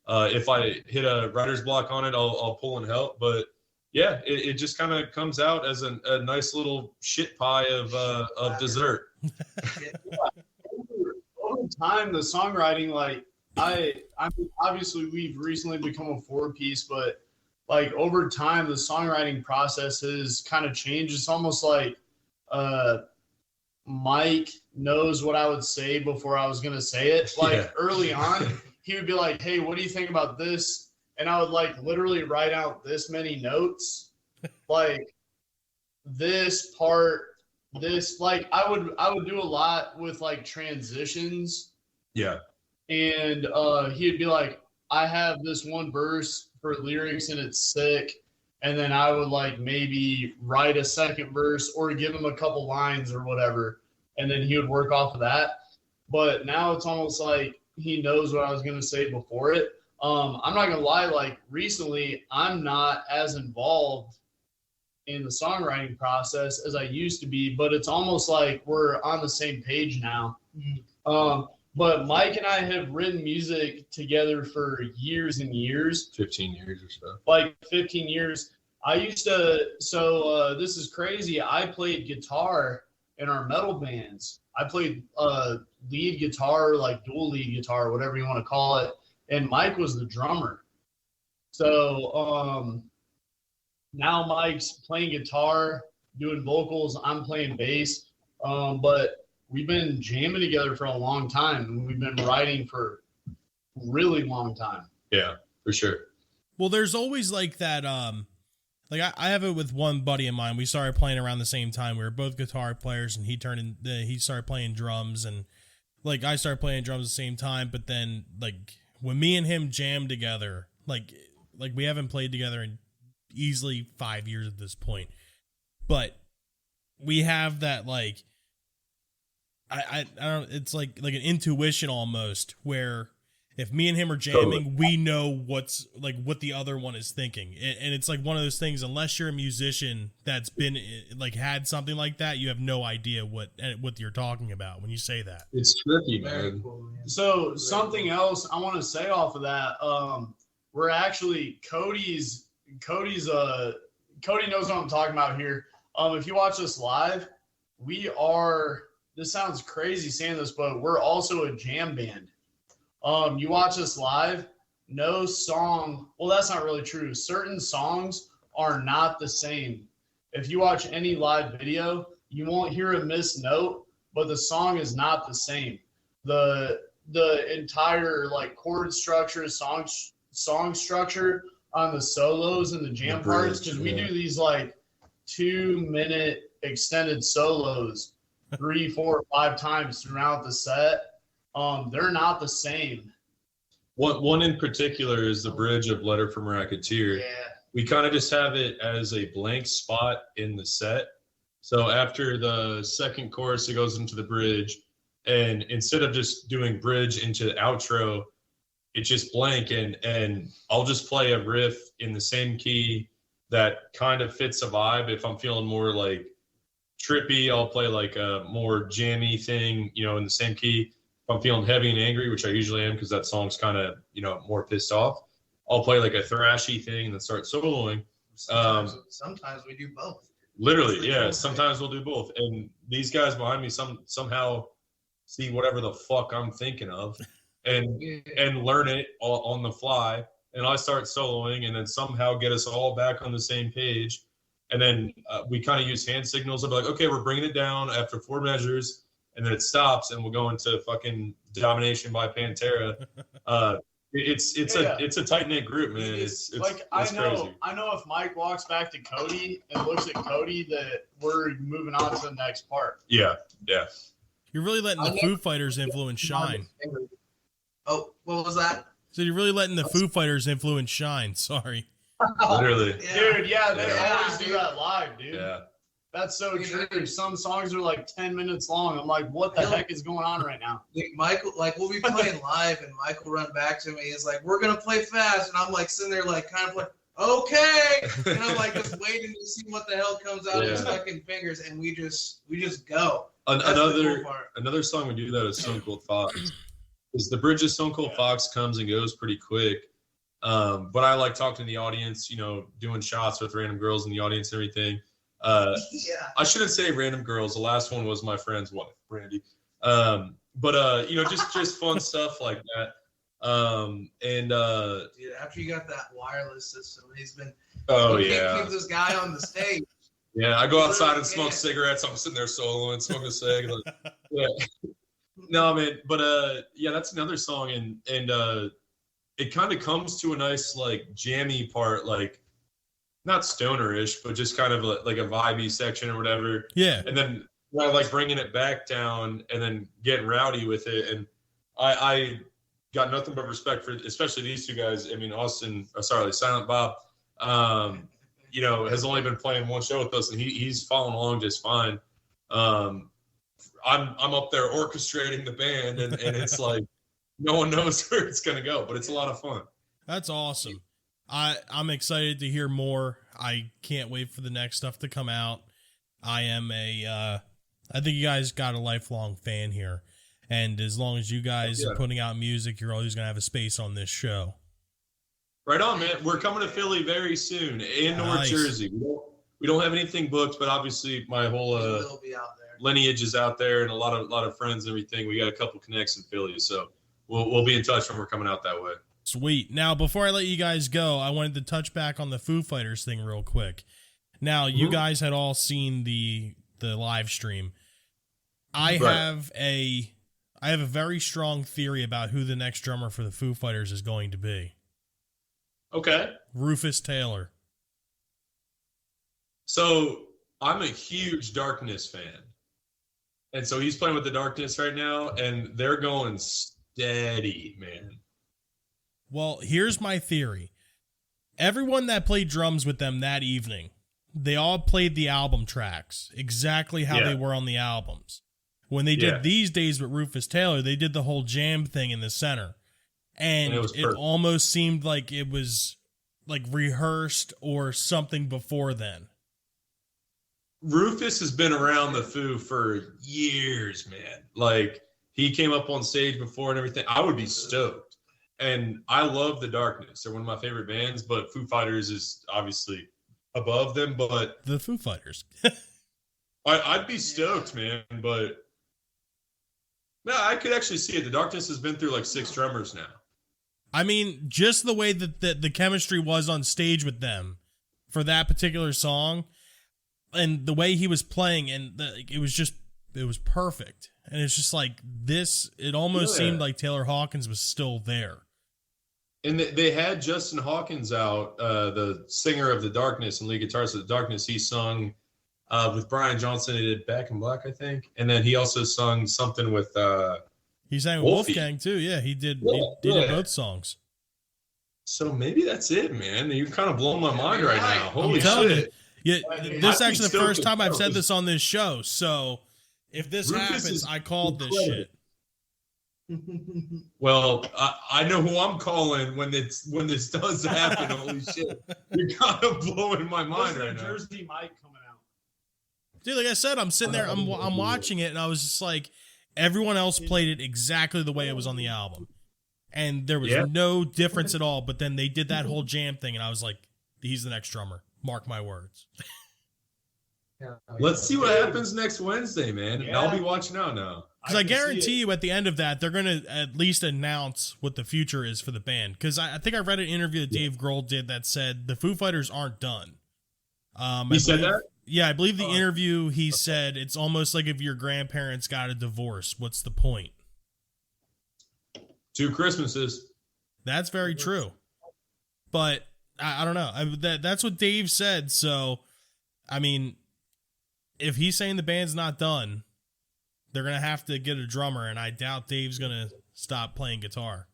if I hit a writer's block on it, I'll pull and help. But yeah, it just kind of comes out as a nice little shit pie of dessert. Over time, the songwriting, like I mean, obviously we've recently become a 4-piece, but like over time, the songwriting process has kind of changed. It's almost like Mike knows what I would say before I was gonna say it. Like early on, he would be like, "Hey, what do you think about this?" And I would like literally write out this many notes, like this part, this, like I would do a lot with like transitions. Yeah. And he'd be like, I have this one verse for lyrics and it's sick. And then I would like maybe write a second verse or give him a couple lines or whatever. And then he would work off of that. But now it's almost like he knows what I was going to say before it. I'm not gonna lie, like recently I'm not as involved in the songwriting process as I used to be, but it's almost like we're on the same page now. But Mike and I have written music together for years and years. 15 years or so. Like 15 years. I used to, this is crazy. I played guitar in our metal bands. I played lead guitar, like dual lead guitar, whatever you want to call it. And Mike was the drummer. So now Mike's playing guitar, doing vocals. I'm playing bass. But we've been jamming together for a long time. And we've been writing for a really long time. Yeah, for sure. Well, there's always like that. Like I have it with one buddy of mine. We started playing around the same time. We were both guitar players, and he started playing drums, and like I started playing drums at the same time. But then like when me and him jammed together, like like we haven't played together in easily 5 years at this point, but we have that like I don't, it's like an intuition almost, where if me and him are jamming, we know what's like what the other one is thinking, and it's like one of those things. Unless you're a musician that's been like had something like that, you have no idea what you're talking about when you say that. It's tricky, Very man. cool, man. So Very something cool. else I want to say off of that, we're actually Cody's Cody knows what I'm talking about here. If you watch us live, this sounds crazy saying this, but we're also a jam band. You watch us live, no song, well, that's not really true. Certain songs are not the same. If you watch any live video, you won't hear a missed note, but the song is not the same. The entire like chord structure, song structure on the solos and the jam parts, because we do these like 2-minute extended solos 3, 4, 5 times throughout the set. They're not the same. One in particular is the bridge of Letter from a Racketeer. Yeah. We kind of just have it as a blank spot in the set. So after the second chorus, it goes into the bridge. And instead of just doing bridge into the outro, it's just blank. And I'll just play a riff in the same key that kind of fits a vibe. If I'm feeling more like trippy, I'll play like a more jammy thing, in the same key. If I'm feeling heavy and angry, which I usually am because that song's kind of, more pissed off, I'll play like a thrashy thing and then start soloing. Sometimes we do both. Literally, yeah. Sometimes we'll do both. And these guys behind me somehow see whatever the fuck I'm thinking of and learn it all on the fly. And I start soloing and then somehow get us all back on the same page. And then we kind of use hand signals. I'll be like, okay, we're bringing it down after 4 measures. And then it stops and we'll go into fucking Domination by Pantera. It's a tight knit group, man. It's like crazy. I know if Mike walks back to Cody and looks at Cody that we're moving on to the next part. Yeah. You're really letting the Foo Fighters influence shine. Oh, what was that? So you're really letting the Foo Fighters influence shine. Sorry. Literally. Dude, yeah, they Yeah. always do that live, dude. Yeah. That's so true. Some songs are like 10 minutes long. I'm like, what the heck is going on right now? Michael, like we'll be playing live, and Michael run back to me. He's like, "We're gonna play fast," and I'm like sitting there, like kind of like, "Okay," and I'm like just waiting to see what the hell comes out of his fucking fingers, and we just go. Another song we do that is Stone Cold Fox. Is the bridge of Stone Cold Fox comes and goes pretty quick. But I like talking to the audience, doing shots with random girls in the audience and everything. I shouldn't say random girls. The last one was my friend's wife, Brandy. But just fun stuff like that. Dude, after you got that wireless system, he's been. Oh you yeah. can't keep this guy on the stage. Yeah, I go outside and smoke cigarettes. I'm sitting there soloing, smoking a cig. Yeah. No, man, but that's another song, and it kind of comes to a nice like jammy part, like not stoner-ish, but just kind of like a vibey section or whatever. Yeah. And then like bringing it back down and then getting rowdy with it. And I got nothing but respect for especially these two guys. I mean, Silent Bob, has only been playing one show with us, and he's following along just fine. I'm up there orchestrating the band, and it's like no one knows where it's gonna go, but it's a lot of fun. That's awesome. I'm excited to hear more. I can't wait for the next stuff to come out. I think you guys got a lifelong fan here. And as long as you guys are putting out music, you're always going to have a space on this show. Right on, man. We're coming to Philly very soon in North Jersey. We don't have anything booked, but obviously my whole will be out there. Lineage is out there, and a lot of friends and everything. We got a couple connects in Philly, so we'll be in touch when we're coming out that way. Sweet. Now, before I let you guys go, I wanted to touch back on the Foo Fighters thing real quick. Now, you guys had all seen the live stream. I have a very strong theory about who the next drummer for the Foo Fighters is going to be. Okay. Rufus Taylor. So, I'm a huge Darkness fan. And so he's playing with the Darkness right now, and they're going steady, man. Well, here's my theory. everyone that played drums with them that evening, they all played the album tracks exactly how they were on the albums. When they did These Days with Rufus Taylor, they did the whole jam thing in the center. And it almost seemed like it was like rehearsed or something before then. Rufus has been around the Foo for years, man. Like, he came up on stage before and everything. I would be stoked. And I love The Darkness. They're one of my favorite bands, but Foo Fighters is obviously above them. But the Foo Fighters. I'd be stoked, man. But no, I could actually see it. The Darkness has been through like 6 drummers now. I mean, just the way that the chemistry was on stage with them for that particular song, and the way he was playing, and it was perfect. And it's just like this. It almost seemed like Taylor Hawkins was still there. And they had Justin Hawkins out, the singer of The Darkness and lead guitarist of The Darkness. He sung with Brian Johnson. He did Back in Black, I think. And then he also sung something with he sang with Wolfgang too. Yeah, he did. He did both songs. So maybe that's it, man. You're kind of blowing my mind right now. Holy shit. Yeah, this is actually the first time I've said this on this show. So if this happens, I called this shit. Well, I know who I'm calling when this does happen. Holy shit. You're kind of blowing my mind right now. Jersey Mike coming out. Dude, like I said, I'm sitting there, I'm watching it, and I was just like, everyone else played it exactly the way it was on the album. And there was no difference at all. But then they did that whole jam thing, and I was like, he's the next drummer. Mark my words. Let's see what happens next Wednesday, man. Yeah. I'll be watching out now. Because I guarantee you at the end of that, they're going to at least announce what the future is for the band. Because I think I read an interview that Dave Grohl did that said the Foo Fighters aren't done. He said that? Yeah, I believe the interview, he said, it's almost like if your grandparents got a divorce. What's the point? 2 Christmases. That's very true. But I don't know. That's what Dave said. So, I mean, if he's saying the band's not done, they're going to have to get a drummer, and I doubt Dave's going to stop playing guitar.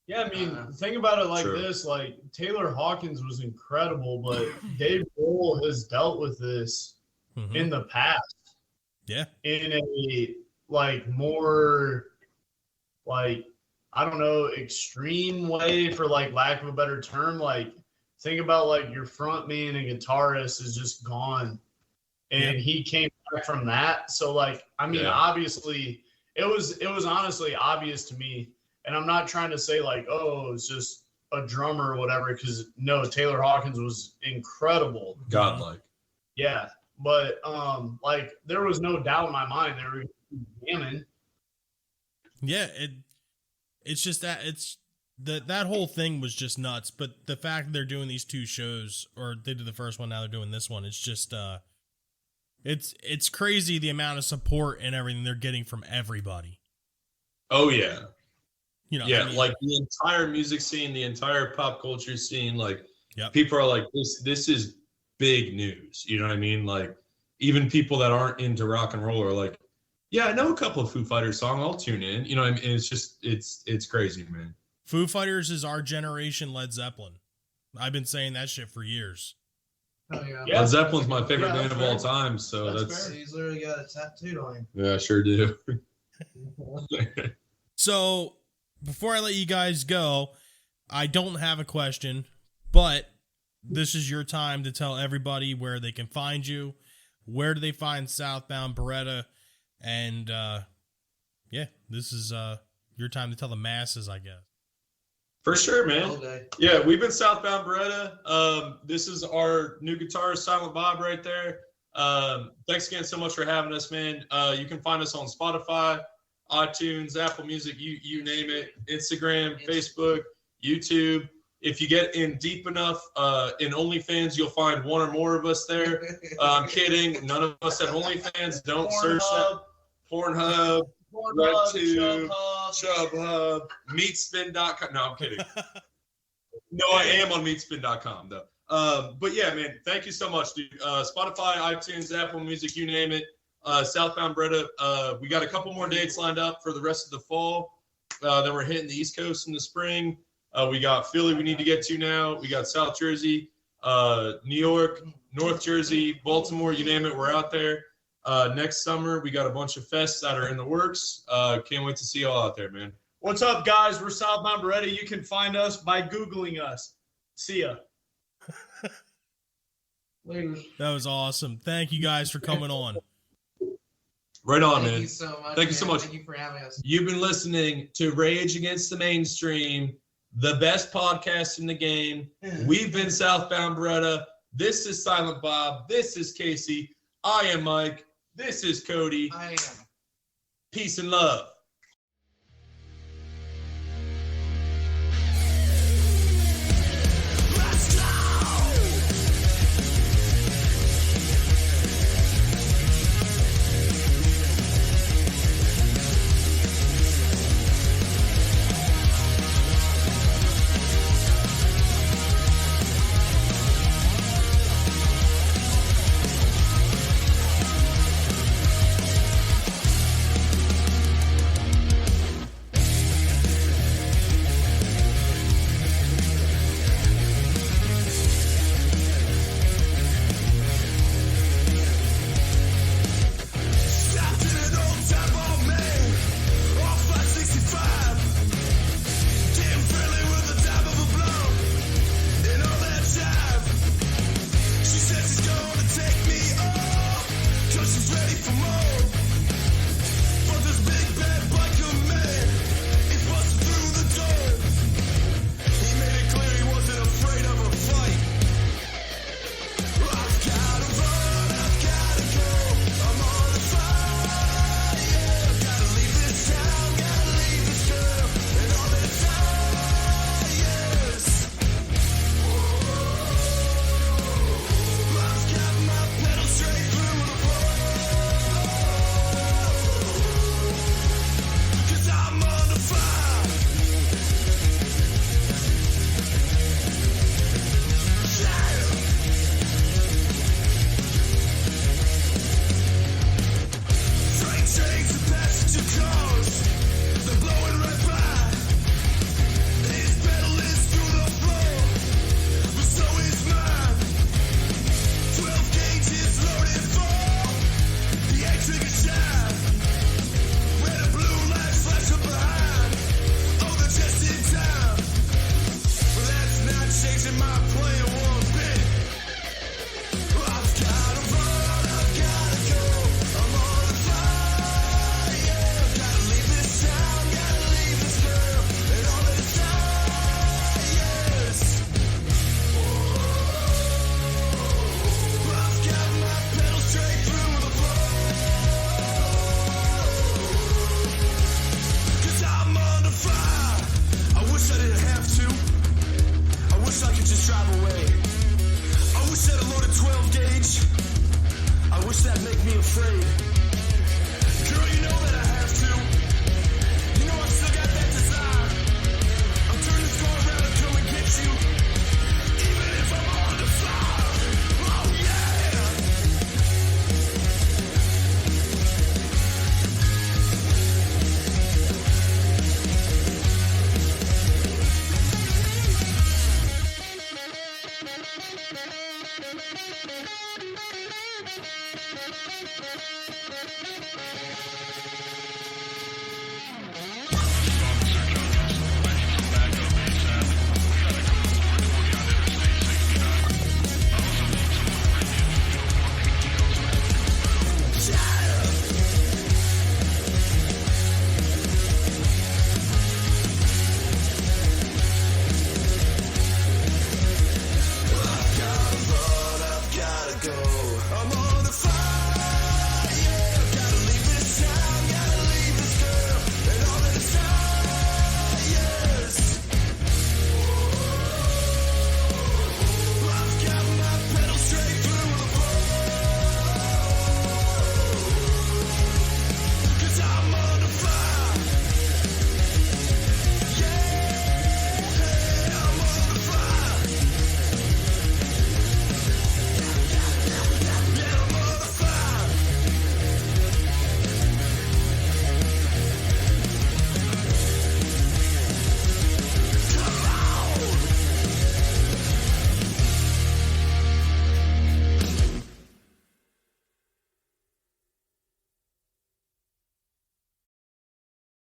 Yeah, I mean, think about it like this. Like, Taylor Hawkins was incredible, but Dave Grohl has dealt with this in the past. Yeah. In a, like, more, like, I don't know, extreme way, for like lack of a better term. Like, think about like your front man and guitarist is just gone, and he came back from that. So like, I mean, obviously it was honestly obvious to me, and I'm not trying to say like, oh, it's just a drummer or whatever, because no, Taylor Hawkins was incredible. Godlike. Yeah. But like, there was no doubt in my mind they were jamming. Yeah, it's just that that whole thing was just nuts. But the fact that they're doing these 2 shows, or they did the first one, now they're doing this one, it's just it's crazy the amount of support and everything they're getting from everybody. Oh yeah. You know, I mean, like the entire music scene, the entire pop culture scene, like people are like, this is big news. You know what I mean? Like, even people that aren't into rock and roll are like, yeah, I know a couple of Foo Fighters songs. I'll tune in. You know what I mean? It's just, it's crazy, man. Foo Fighters is our generation Led Zeppelin. I've been saying that shit for years. Oh, yeah. Led Zeppelin's my favorite band of all time, so that's He's literally got a tattoo on him. Yeah, I sure do. So, before I let you guys go, I don't have a question, but this is your time to tell everybody where they can find you. Where do they find Southbound Beretta? And, this is your time to tell the masses, I guess. For sure, man. Yeah, we've been Southbound Beretta. This is our new guitarist, Silent Bob, right there. Thanks again so much for having us, man. You can find us on Spotify, iTunes, Apple Music, you name it, Instagram, Facebook, YouTube. If you get in deep enough in OnlyFans, you'll find one or more of us there. I'm kidding. None of us have OnlyFans. Don't search that. Pornhub, RedTube, ShubHub, MeatSpin.com. No, I'm kidding. No, I am on MeatSpin.com, though. But yeah, man, thank you so much, dude. Spotify, iTunes, Apple Music, you name it. Southbound Beretta. We got a couple more dates lined up for the rest of the fall. Then we're hitting the East Coast in the spring. We got Philly we need to get to now. We got South Jersey, New York, North Jersey, Baltimore, you name it, we're out there. Next summer, we got a bunch of fests that are in the works. Can't wait to see you all out there, man. What's up, guys? We're Southbound Beretta. You can find us by Googling us. See ya. Later. That was awesome. Thank you guys for coming on. Right on, man. Thank you so much. Thank you so much. Thank you for having us. You've been listening to Rage Against the Mainstream, the best podcast in the game. We've been Southbound Beretta. This is Silent Bob. This is Casey. I am Mike. This is Cody. I am. Peace and love.